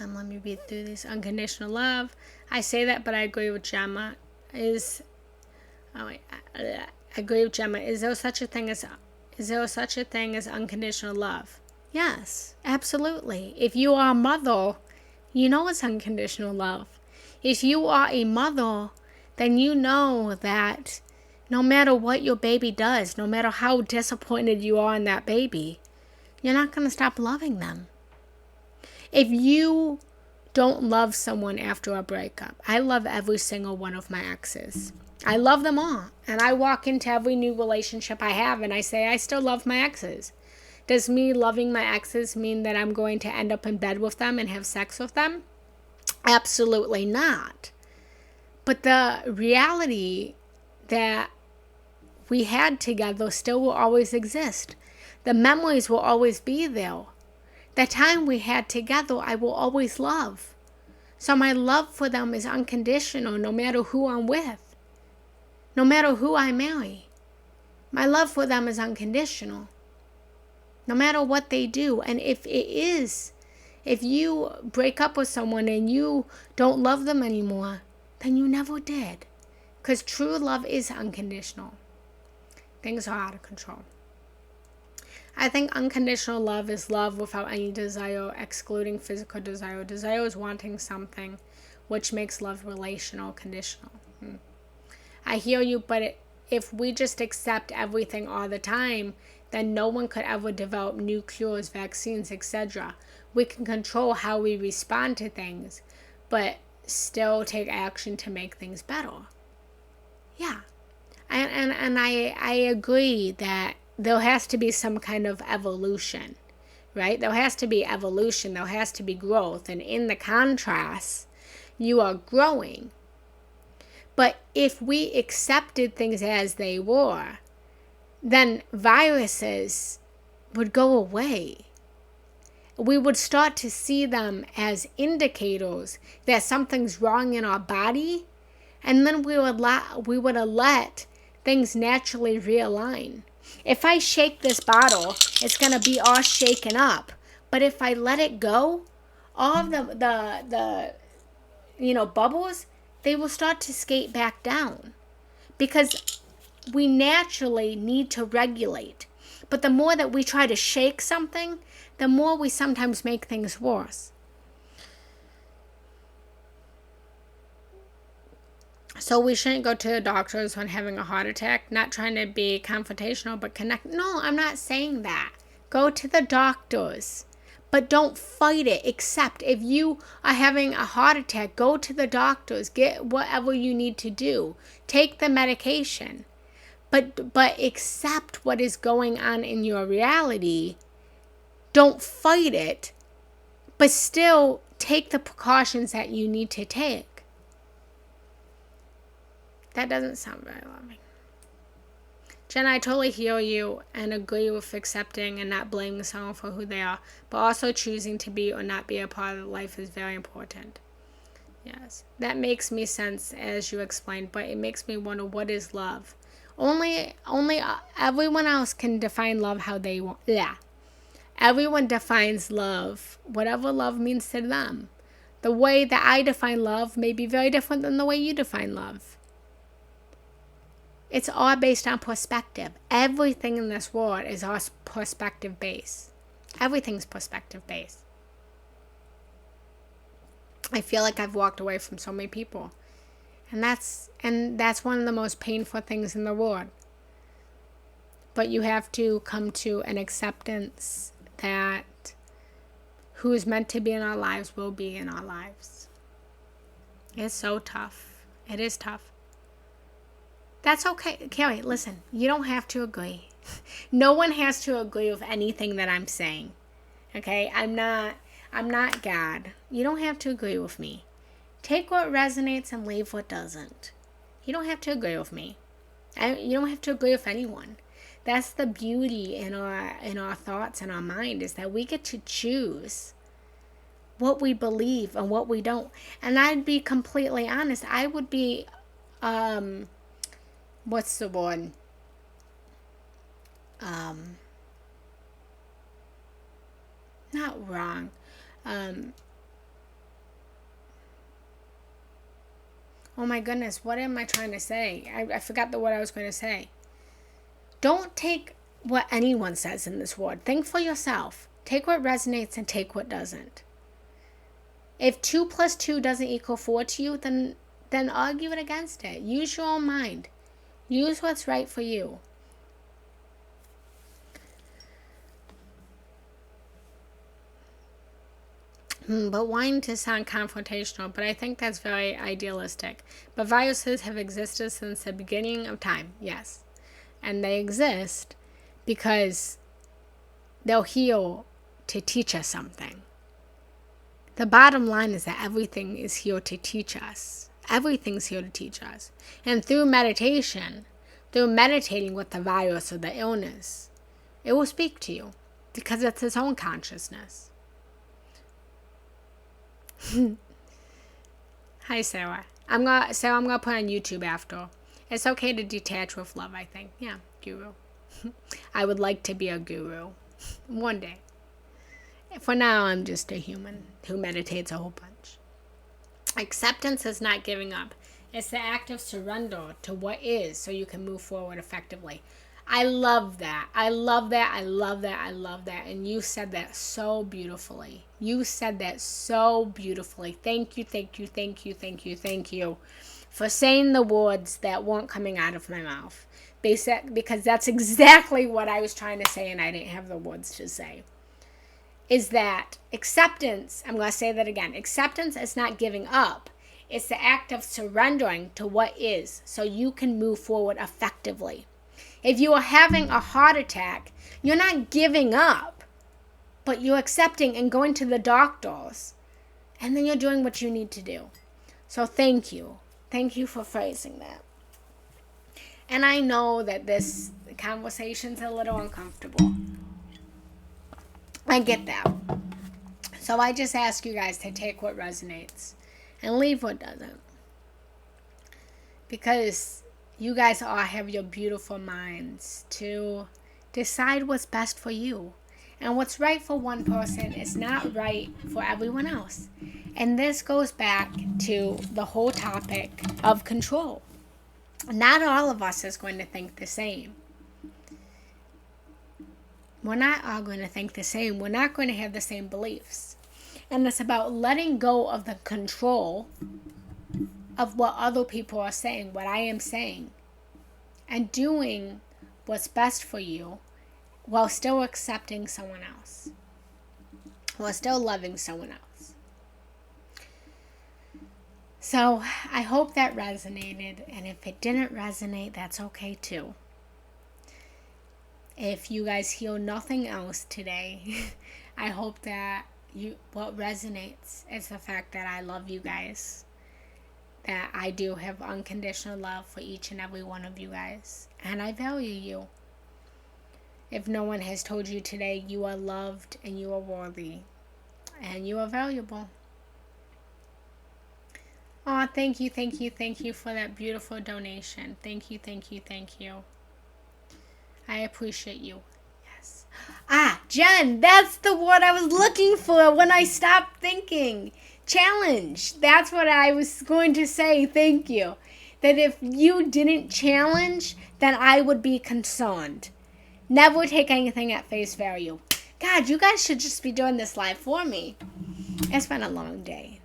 Let me read through this. Unconditional love. I say that, but I agree with Gemma. I agree with Gemma. Is there such a thing as unconditional love? Yes, absolutely. If you are a mother, you know it's unconditional love. If you are a mother, then you know that no matter what your baby does, no matter how disappointed you are in that baby, you're not going to stop loving them. If you don't love someone after a breakup, I love every single one of my exes. I love them all. And I walk into every new relationship I have and I say I still love my exes. Does me loving my exes mean that I'm going to end up in bed with them and have sex with them? Absolutely not. But the reality that we had together still will always exist. The memories will always be there. The time we had together, I will always love. So my love for them is unconditional no matter who I'm with, no matter who I marry. My love for them is unconditional, no matter what they do. And if you break up with someone and you don't love them anymore, then you never did. Because true love is unconditional. Things are out of control. I think unconditional love is love without any desire, excluding physical desire. Desire is wanting something, which makes love relational, conditional. I hear you, but if we just accept everything all the time, then no one could ever develop new cures, vaccines, etc. We can control how we respond to things, but still take action to make things better. Yeah. And I agree that there has to be some kind of evolution, right? There has to be evolution. There has to be growth. And in the contrast, you are growing. But if we accepted things as they were, then viruses would go away. We would start to see them as indicators that something's wrong in our body, and then we would let things naturally realign. If I shake this bottle, it's going to be all shaken up. But if I let it go, all of the bubbles, they will start to skate back down. Because we naturally need to regulate. But the more that we try to shake something, the more we sometimes make things worse. So we shouldn't go to the doctors when having a heart attack. Not trying to be confrontational, but connect. No, I'm not saying that. Go to the doctors. But don't fight it. Except if you are having a heart attack, go to the doctors. Get whatever you need to do. Take the medication. But accept what is going on in your reality. Don't fight it. But still take the precautions that you need to take. That doesn't sound very loving. Jen, I totally hear you and agree with accepting and not blaming someone for who they are, but also choosing to be or not be a part of life is very important. Yes, that makes me sense as you explained, but it makes me wonder, what is love? Only everyone else can define love how they want. Yeah. Everyone defines love, whatever love means to them. The way that I define love may be very different than the way you define love. It's all based on perspective. Everything in this world is all perspective based. Everything's perspective based. I feel like I've walked away from so many people. And that's one of the most painful things in the world. But you have to come to an acceptance that who is meant to be in our lives will be in our lives. It's so tough. It is tough. That's okay. Carrie, listen, you don't have to agree. No one has to agree with anything that I'm saying. Okay? I'm not God. You don't have to agree with me. Take what resonates and leave what doesn't. You don't have to agree with me. You don't have to agree with anyone. That's the beauty in our thoughts and our mind, is that we get to choose what we believe and what we don't. And I'd be completely honest. I would be, what's the word? Not wrong. Oh my goodness, what am I trying to say? I forgot what I was going to say. Don't take what anyone says in this world. Think for yourself. Take what resonates and take what doesn't. If 2 + 2 doesn't equal 4 to you, then argue it against it. Use your own mind. Use what's right for you. But wanting to sound confrontational, but I think that's very idealistic. But viruses have existed since the beginning of time, yes. And they exist because they'll heal to teach us something. The bottom line is that everything is here to teach us. Everything's here to teach us. And through meditation, through meditating with the virus or the illness, it will speak to you because it's its own consciousness. Hi, Sarah. I'm gonna put on YouTube after. It's okay to detach with love, I think. Yeah, guru. I would like to be a guru one day. For now, I'm just a human who meditates a whole bunch. Acceptance is not giving up. It's the act of surrender to what is so you can move forward effectively. I love that. I love that. I love that. I love that. And you said that so beautifully. You said that so beautifully. Thank you, thank you, thank you, thank you, thank you for saying the words that weren't coming out of my mouth. Because that's exactly what I was trying to say and I didn't have the words to say. Is that acceptance, I'm going to say that again. Acceptance is not giving up. It's the act of surrendering to what is so you can move forward effectively. If you are having a heart attack, you're not giving up, but you're accepting and going to the doctors, and then you're doing what you need to do. So thank you. Thank you for phrasing that. And I know that this conversation's a little uncomfortable. I get that. So I just ask you guys to take what resonates and leave what doesn't. Because you guys all have your beautiful minds to decide what's best for you. And what's right for one person is not right for everyone else. And this goes back to the whole topic of control. Not all of us is going to think the same. We're not all going to think the same. We're not going to have the same beliefs. And it's about letting go of the control of what other people are saying, what I am saying, and doing what's best for you while still accepting someone else, while still loving someone else. So I hope that resonated, and if it didn't resonate, that's okay too. If you guys hear nothing else today, I hope that what resonates is the fact that I love you guys. That I do have unconditional love for each and every one of you guys. And I value you. If no one has told you today, you are loved and you are worthy. And you are valuable. Oh, thank you, thank you, thank you for that beautiful donation. Thank you, thank you, thank you. I appreciate you. Yes. Jen, that's the word I was looking for when I stopped thinking. Challenge. That's what I was going to say. Thank you. That if you didn't challenge, then I would be concerned. Never take anything at face value. God, you guys should just be doing this live for me. It's been a long day.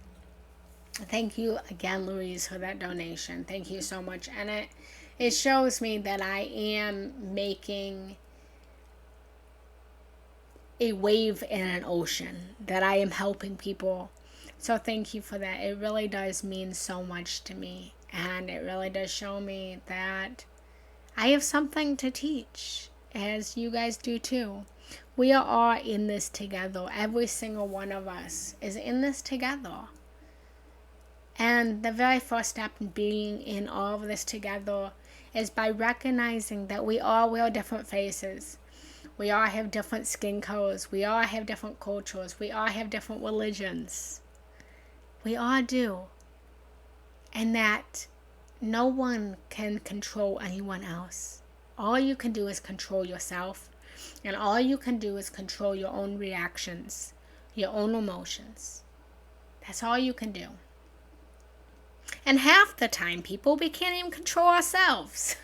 Thank you again, Louise, for that donation. Thank you so much. And it shows me that I am making a wave in an ocean, that I am helping people. So thank you for that. It really does mean so much to me. And it really does show me that I have something to teach, as you guys do too. We are all in this together. Every single one of us is in this together. And the very first step in being in all of this together is by recognizing that we all wear different faces. We all have different skin colors. We all have different cultures. We all have different religions. We all do. And that no one can control anyone else. All you can do is control yourself. And all you can do is control your own reactions, your own emotions. That's all you can do. And half the time, people, we can't even control ourselves.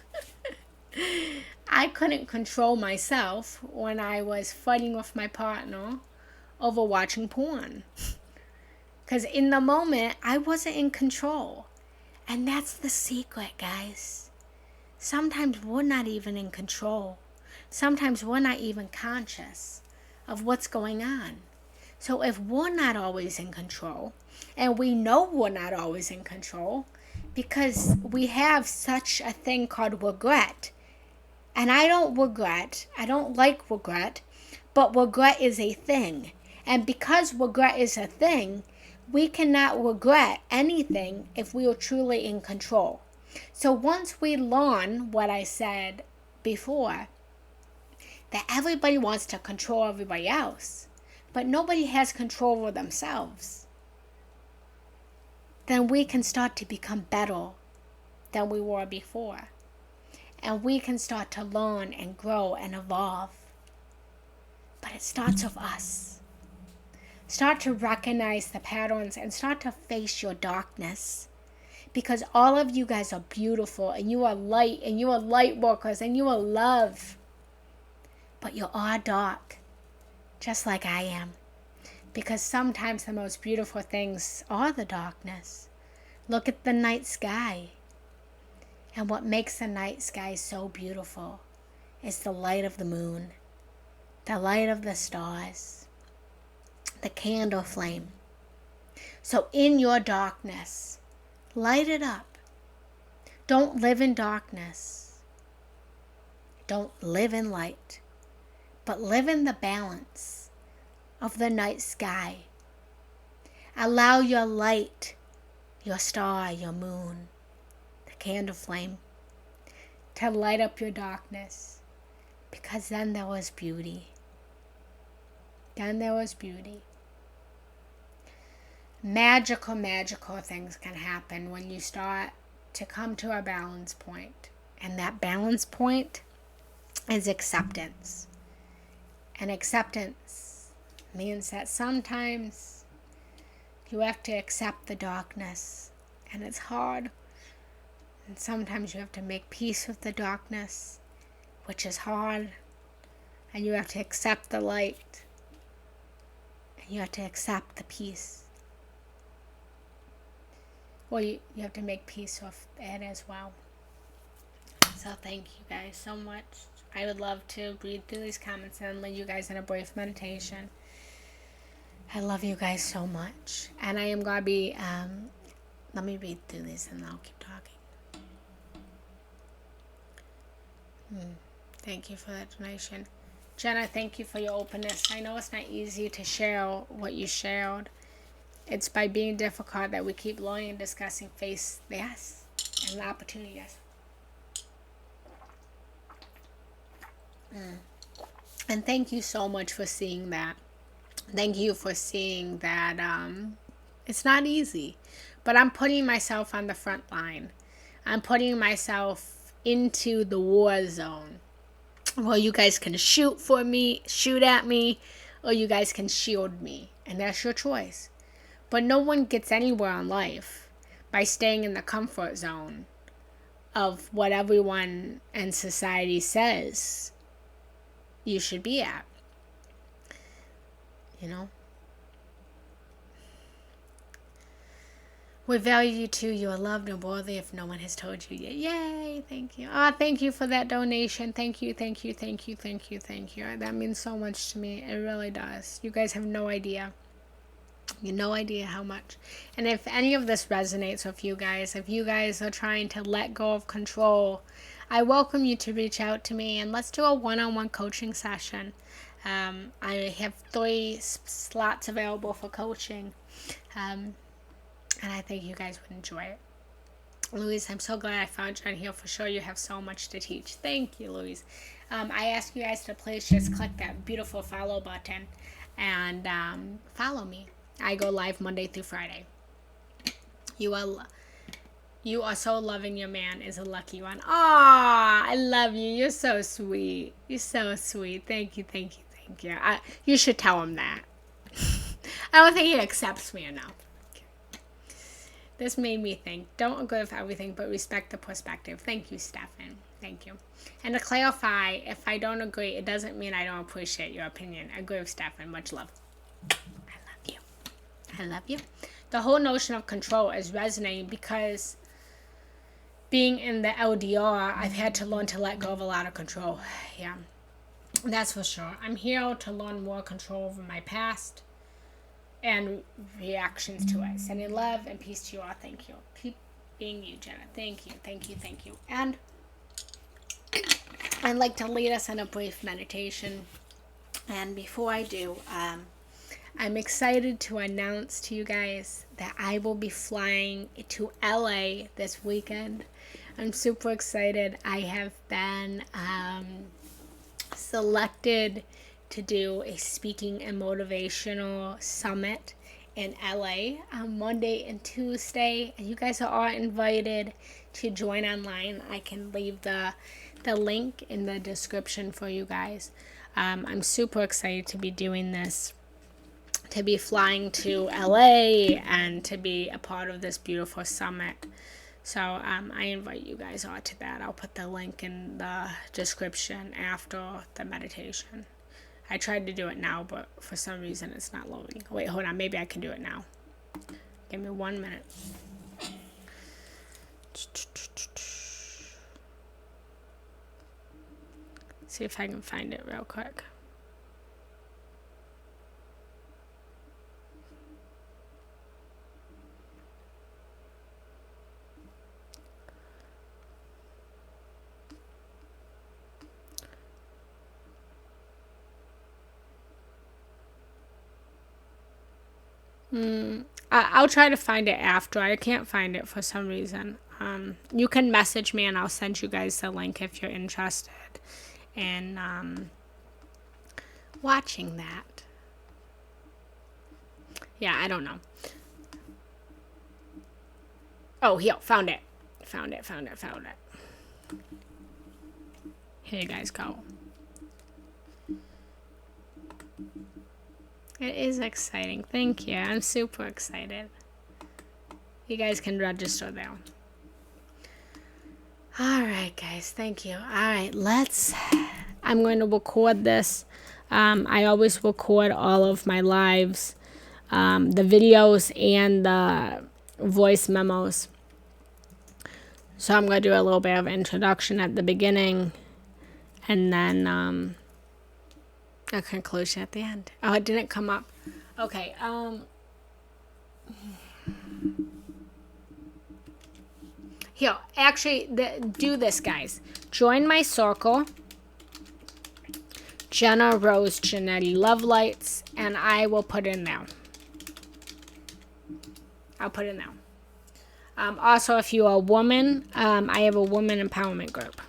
I couldn't control myself when I was fighting with my partner over watching porn. Because in the moment, I wasn't in control. And that's the secret, guys. Sometimes we're not even in control. Sometimes we're not even conscious of what's going on. So if we're not always in control, and we know we're not always in control, because we have such a thing called regret. And I don't like regret, but regret is a thing. And because regret is a thing, we cannot regret anything if we are truly in control. So once we learn what I said before, that everybody wants to control everybody else, but nobody has control over themselves, then we can start to become better than we were before. And we can start to learn and grow and evolve. But it starts with us. Start to recognize the patterns and start to face your darkness. Because all of you guys are beautiful and you are light and you are light workers and you are love. But you are dark, just like I am. Because sometimes the most beautiful things are the darkness. Look at the night sky. And what makes the night sky so beautiful is the light of the moon, the light of the stars, the candle flame. So in your darkness, light it up. Don't live in darkness. Don't live in light, but live in the balance of the night sky. Allow your light, your star, your moon, candle flame, to light up your darkness, because then there was beauty. Then there was beauty. Magical things can happen when you start to come to a balance point. And that balance point is acceptance. And acceptance means that sometimes you have to accept the darkness, and it's hard. And sometimes you have to make peace with the darkness, which is hard. And you have to accept the light. And you have to accept the peace. Well, you have to make peace with it as well. So thank you guys so much. I would love to read through these comments and lead you guys in a brief meditation. I love you guys so much. And I am going to be, let me read through this and I'll keep talking. Thank you for that donation. Jenna, thank you for your openness. I know it's not easy to share what you shared. It's by being difficult that we keep learning and discussing face yes and the opportunity yes. And thank you so much for seeing that. Thank you for seeing that it's not easy. But I'm putting myself on the front line. I'm putting myself into the war zone. Well, you guys can shoot at me, or you guys can shield me. And that's your choice. But no one gets anywhere in life by staying in the comfort zone of what everyone in society says you should be at. You know? We value you too. You are loved and worthy if no one has told you yet. Yay! Thank you. Thank you for that donation. Thank you, thank you, thank you, thank you, thank you. That means so much to me. It really does. You guys have no idea. You have no idea how much. And if any of this resonates with you guys, if you guys are trying to let go of control, I welcome you to reach out to me and let's do a one-on-one coaching session. I have 3 slots available for coaching. And I think you guys would enjoy it. Louise, I'm so glad I found you on here. For sure, you have so much to teach. Thank you, Louise. I ask you guys to please just click that beautiful follow button and follow me. I go live Monday through Friday. You are so loving your man is a lucky one. Aw, I love you. You're so sweet. You're so sweet. Thank you, thank you, thank you. You should tell him that. I don't think he accepts me enough. This made me think. Don't agree with everything, but respect the perspective. Thank you, Stefan. Thank you. And to clarify, if I don't agree, it doesn't mean I don't appreciate your opinion. I agree with Stefan. Much love. I love you. I love you. The whole notion of control is resonating because being in the LDR, I've had to learn to let go of a lot of control. Yeah, that's for sure. I'm here to learn more control over my past and reactions to it. Sending love and peace to you all. Thank you. Keep being you, Jenna. Thank you, thank you, thank you. And I'd like to lead us in a brief meditation. And before I do, I'm excited to announce to you guys that I will be flying to LA this weekend. I'm super excited. I have been selected to do a speaking and motivational summit in LA on Monday and Tuesday. And you guys are all invited to join online. I can leave the link in the description for you guys. I'm super excited to be doing this, to be flying to LA and to be a part of this beautiful summit. So I invite you guys all to that. I'll put the link in the description after the meditation. I tried to do it now, but for some reason it's not loading. Wait, hold on. Maybe I can do it now. Give me 1 minute. See if I can find it real quick. I'll try to find it after. I can't find it for some reason. You can message me and I'll send you guys the link if you're interested in watching that. Yeah, I don't know. Oh, here, found it. Found it. Here you guys go. It is exciting. Thank you. I'm super excited. You guys can register there. Alright, guys. Thank you. Alright, I'm going to record this. I always record all of my lives, the videos and the voice memos. So I'm going to do a little bit of introduction at the beginning and then a conclusion at the end. Oh, it didn't come up. Okay. Here, actually, do this, guys. Join my circle. Jenna Rose Janetti Love Lights, and I will put in there. I'll put in there. Also, if you are a woman, I have a woman empowerment group.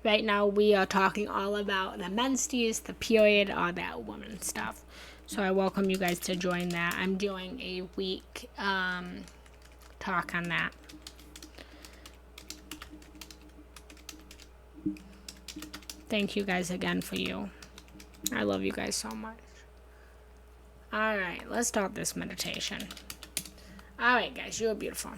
Right now, we are talking all about the menses, the period, all that woman stuff. So I welcome you guys to join that. I'm doing a week talk on that. Thank you guys again for you. I love you guys so much. Alright, let's start this meditation. Alright, guys, you're beautiful.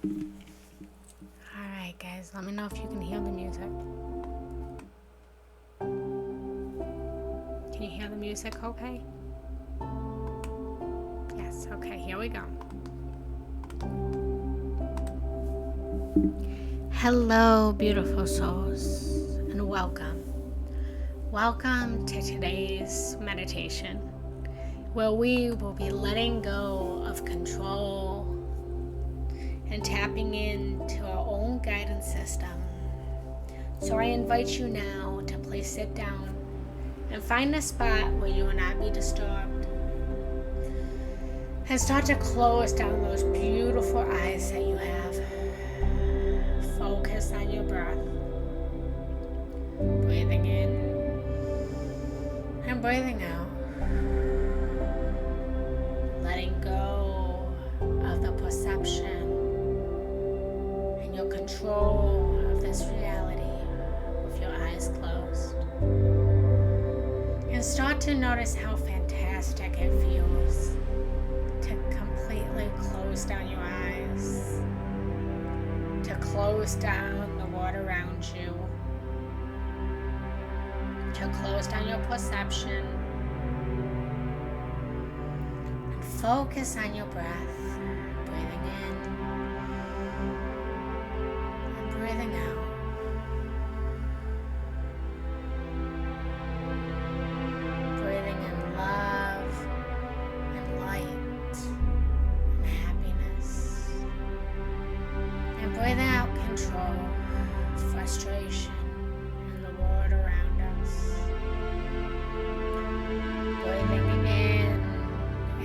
Alright, guys, let me know if you can hear the music. Can you hear the music okay? Yes, okay, here we go. Hello, beautiful souls, and welcome. Welcome to today's meditation, where we will be letting go of control and tapping into our own guidance system. So I invite you now to please sit down and find a spot where you will not be disturbed. And start to close down those beautiful eyes that you have. Focus on your breath. Breathing in and breathing out. Letting go of the perception and your control of this reality with your eyes closed. And start to notice how fantastic it feels to completely close down your eyes, to close down the world around you, to close down your perception, and focus on your breath, breathing in and breathing out. Breathing in love and light and happiness, and breathing out control, frustration, and the world around us. Breathing in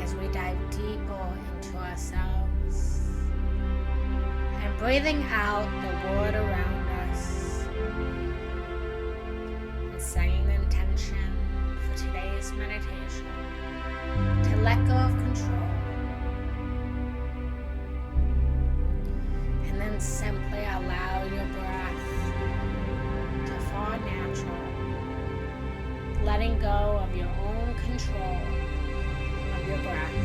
as we dive deeper into ourselves, and breathing out the world around us, and setting the intention for today's meditation to let go of control, and then simply allow your breath to fall natural, letting go of your own control of your breath.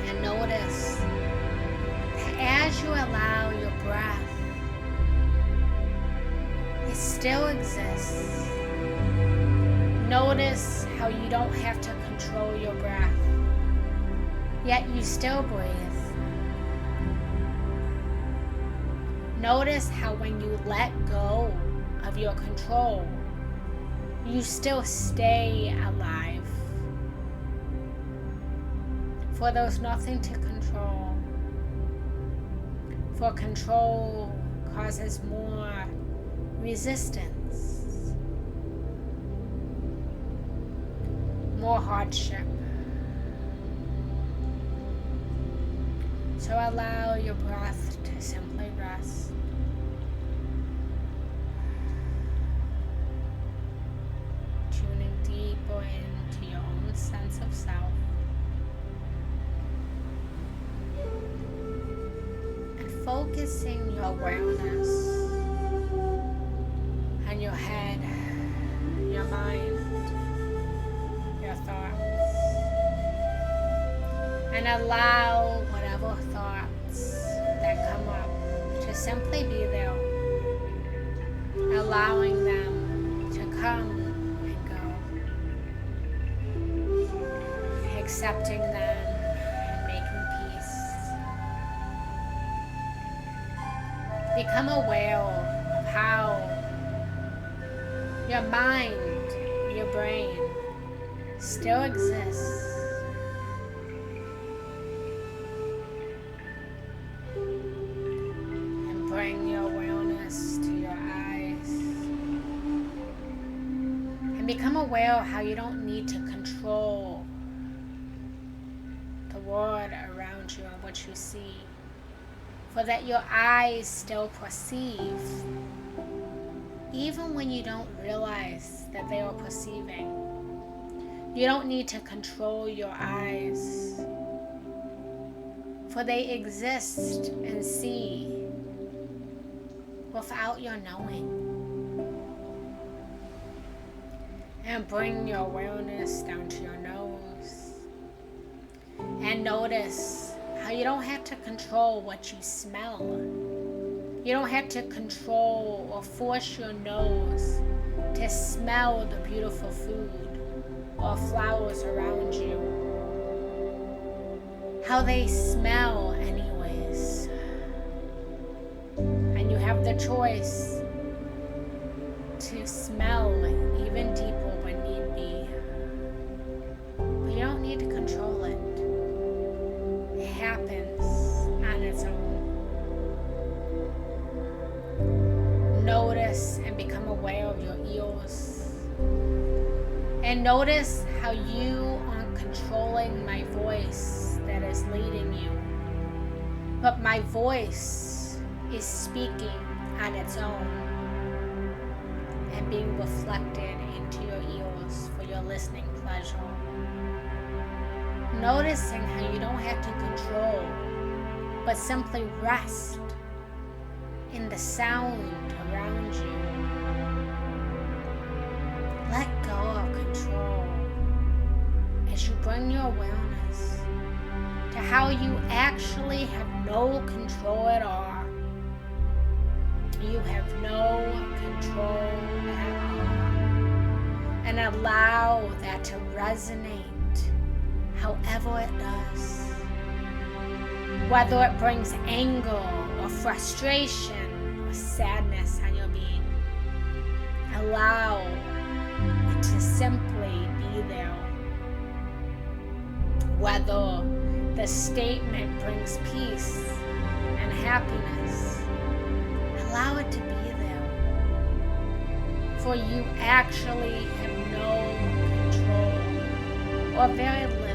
And notice that as you allow your breath, it still exists. Notice how you don't have to control your breath, yet you still breathe. Notice how when you let go of your control, you still stay alive. For there's nothing to control. For control causes more resistance, more hardship. So allow your breath to simply rest. Tuning deeper into your own sense of self. And focusing your awareness on your head, your mind, your thoughts. And allow whatever thoughts that come up to simply be there, allowing them to come and go, accepting them and making peace. Become aware of how your mind, your brain still exists. Bring your awareness to your eyes and become aware of how you don't need to control the world around you and what you see, for that your eyes still perceive even when you don't realize that they are perceiving. You don't need to control your eyes, for they exist and see without your knowing. And bring your awareness down to your nose. And notice how you don't have to control what you smell. You don't have to control or force your nose to smell the beautiful food or flowers around you. How they smell anyways. And you have the choice to smell even deeper when need be. But you don't need to control it. It happens on its own. Notice and become aware of your ears. And notice how you aren't controlling my voice that is leading you. But my voice is speaking on its own and being reflected into your ears for your listening pleasure. Noticing how you don't have to control, but simply rest in the sound around you. Let go of control as you bring your awareness to how you actually have no control at all. You have no control at all. And allow that to resonate however it does. Whether it brings anger or frustration or sadness on your being, allow it to simply be there. Whether the statement brings peace and happiness, allow it to be there. For you actually have no control, or very little.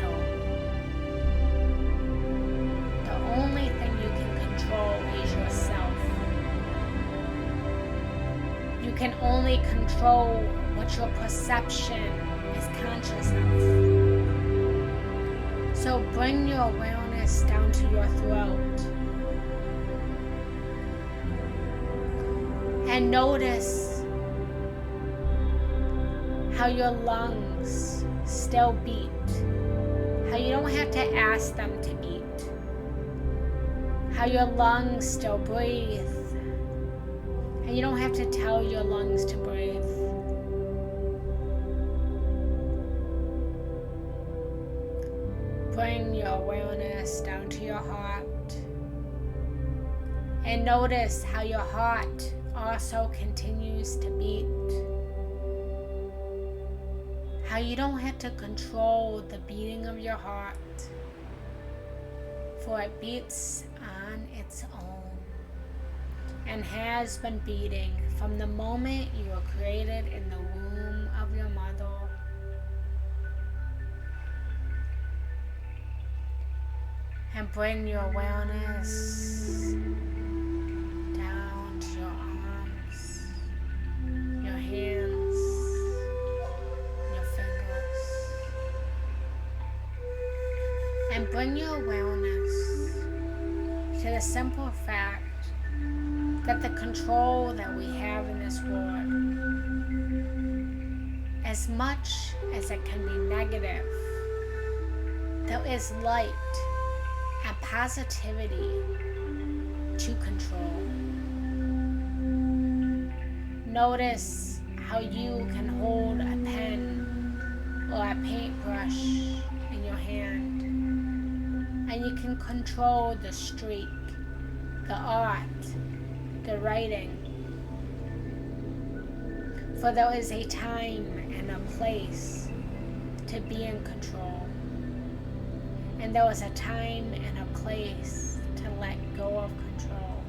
The only thing you can control is yourself. You can only control what your perception is conscious of. So bring your awareness down to your throat. And notice how your lungs still beat. How you don't have to ask them to beat. How your lungs still breathe. And you don't have to tell your lungs to breathe. Bring your awareness down to your heart. And notice how your heart also continues to beat. How you don't have to control the beating of your heart, for it beats on its own and has been beating from the moment you were created in the womb of your mother. And bring your awareness down to your arms, your hands, your fingers. And bring your awareness to the simple fact that the control that we have in this world, as much as it can be negative, there is light and positivity to control. Notice how you can hold a pen or a paintbrush in your hand, and you can control the streak, the art, the writing. For there is a time and a place to be in control. And there was a time and a place to let go of control.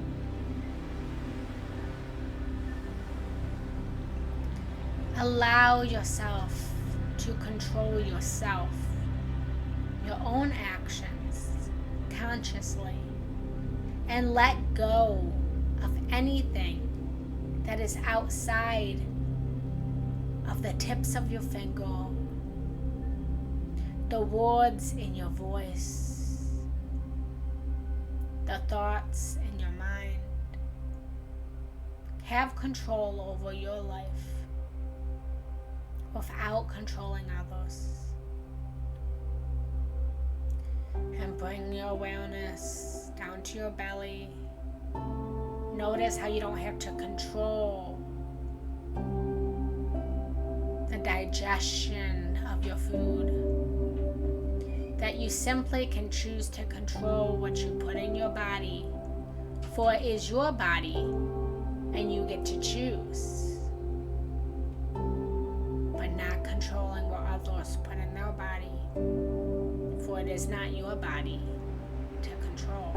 Allow yourself to control yourself, your own actions, consciously, and let go of anything that is outside of the tips of your finger, the words in your voice, the thoughts in your mind. Have control over your life without controlling others. And bring your awareness down to your belly. Notice how you don't have to control the digestion of your food. That you simply can choose to control what you put in your body. For it is your body, and you get to choose. But not controlling what others put in their body. For it is not your body to control.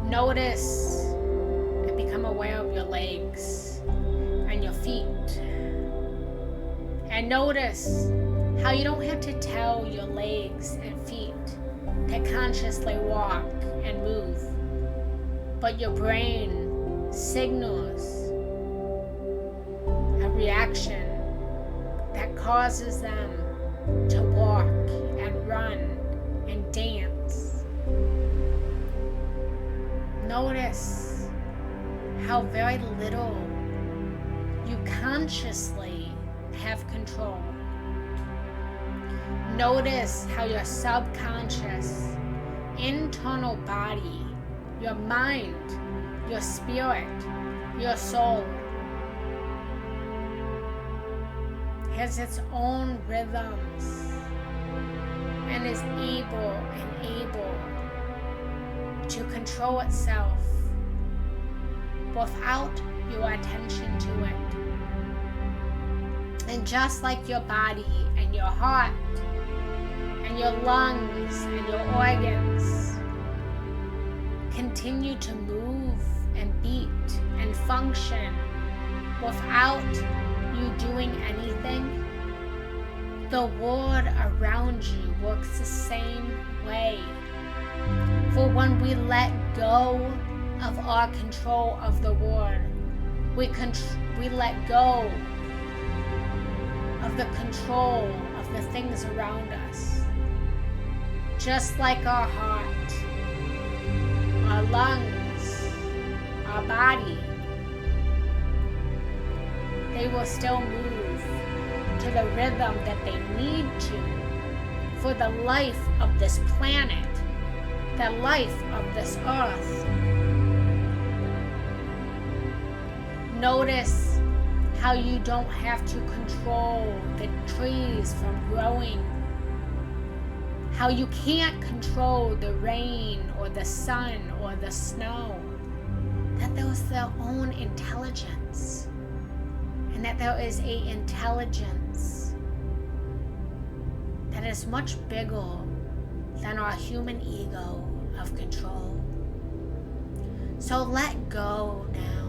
Notice and become aware of your legs and your feet. And notice how you don't have to tell your legs and feet to consciously walk and move, but your brain signals a reaction that causes them to walk and run and dance. Notice how very little you consciously have control. Notice how your subconscious, internal body, your mind, your spirit, your soul has its own rhythms and is able to control itself without your attention to it. And just like your body and your heart and your lungs and your organs continue to move and beat and function without you doing anything, the world around you works the same way. For when we let go of our control of the world, we let go of the control of the things around us. Just like our heart, our lungs, our body, they will still move to the rhythm that they need to for the life of this planet, the life of this earth. Notice how you don't have to control the trees from growing, how you can't control the rain or the sun or the snow, that there's their own intelligence, and that there is an intelligence that is much bigger than our human ego of control. So let go now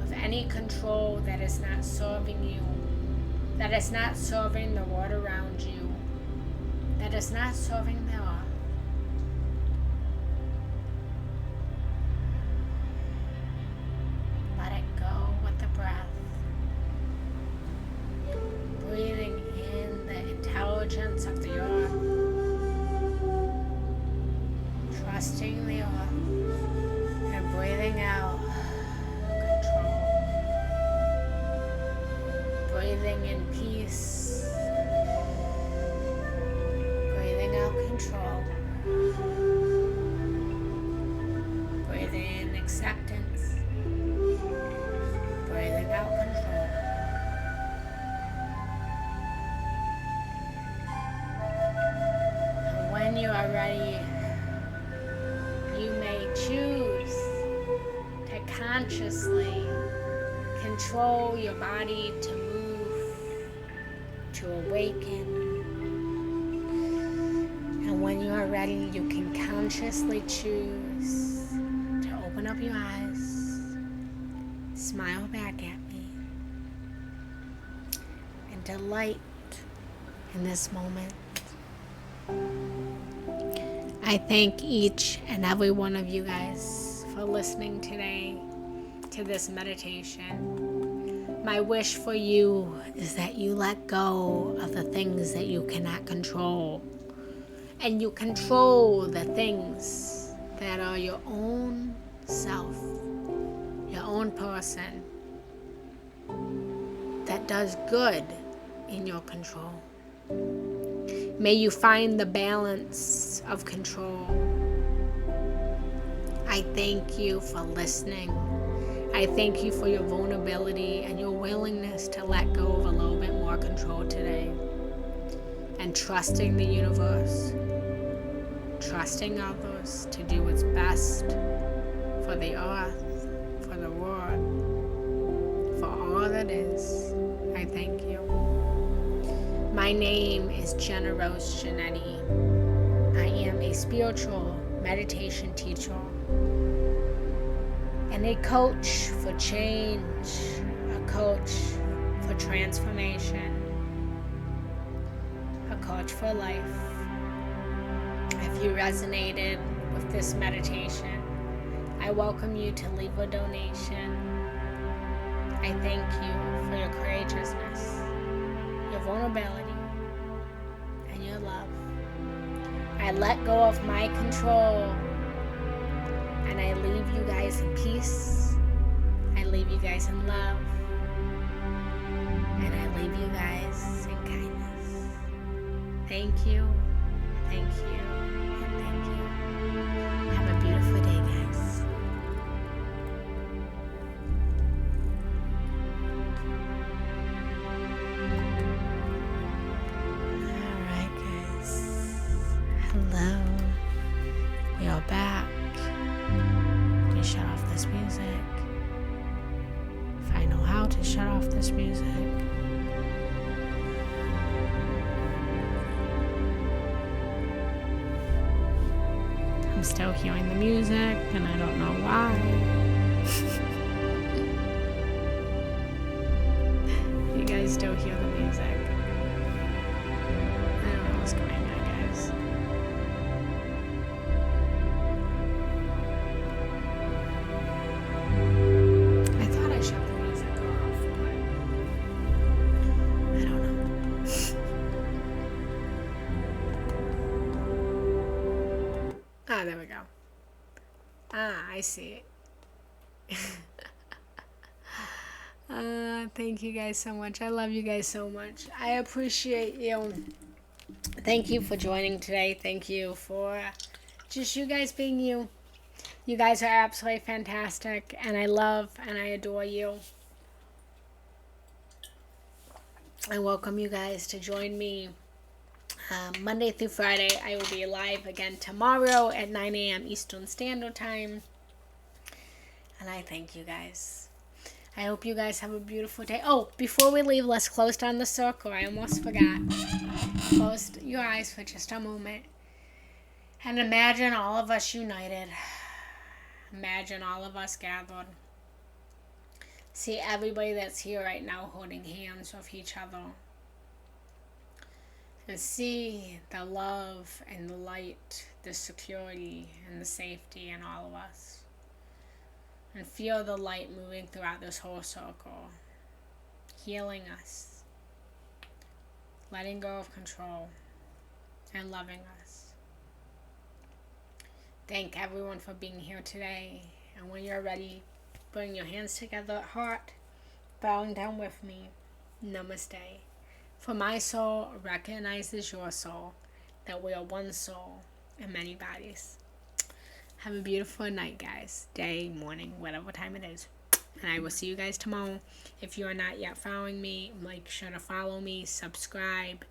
of any control that is not serving you, that is not serving the world around you, that is not serving the earth. Let it go with the breath. Breathing in the intelligence of the earth. Trusting the earth. And breathing out control. Breathing in peace. Breathing out control. Breathing in acceptance. Breathing out control. And when you are ready, you may choose to consciously control your body to move, to awaken. And when you are ready, you can consciously choose to open up your eyes, smile back at me, and delight in this moment. I thank each and every one of you guys for listening today to this meditation. My wish for you is that you let go of the things that you cannot control, and you control the things that are your own self, your own person, that does good in your control. May you find the balance of control. I thank you for listening. I thank you for your vulnerability and your willingness to let go of a little bit more control today. And trusting the universe, trusting others to do what's best for the earth, for the world, for all that is. I thank you. My name is Jenna Rose Janetti. I am a spiritual meditation teacher and a coach for change, a coach for transformation, a coach for life. If you resonated with this meditation, I welcome you to leave a donation. I thank you for your courageousness, your vulnerability, and your love. I let go of my control, and I leave you guys in peace. I leave you guys in love, and I leave you guys in kindness. Thank you, and thank you. Have a beautiful day, guys. Alright, guys. Hello. We are back. Let me shut off this music. If I know how to shut off this music. I'm still hearing the music, and I don't know why. You guys still hear the music? I don't know what's going on, guys. I thought I shut the music off, but I don't know. Ah, there we go. I see it. Thank you guys so much. I love you guys so much. I appreciate you. Thank you for joining today. Thank you for just you guys being you. You guys are absolutely fantastic, and I love and I adore you. I welcome you guys to join me Monday through Friday. I will be live again tomorrow at 9 a.m. Eastern Standard Time. And I thank you guys. I hope you guys have a beautiful day. Oh, before we leave, let's close down the circle. I almost forgot. Close your eyes for just a moment. And imagine all of us united. Imagine all of us gathered. See everybody that's here right now holding hands with each other. And see the love and the light, the security and the safety in all of us. And feel the light moving throughout this whole circle, healing us, letting go of control, and loving us. Thank everyone for being here today. And when you're ready, bring your hands together at heart, bowing down with me. Namaste. For my soul recognizes your soul, that we are one soul in many bodies. Have a beautiful night, guys. Day, morning, whatever time it is. And I will see you guys tomorrow. If you are not yet following me, make sure to follow me, subscribe,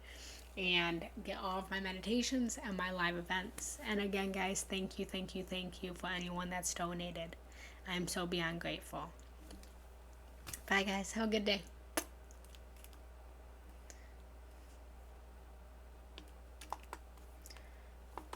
and get all of my meditations and my live events. And again, guys, thank you for anyone that's donated. I'm so beyond grateful. Bye, guys. Have a good day.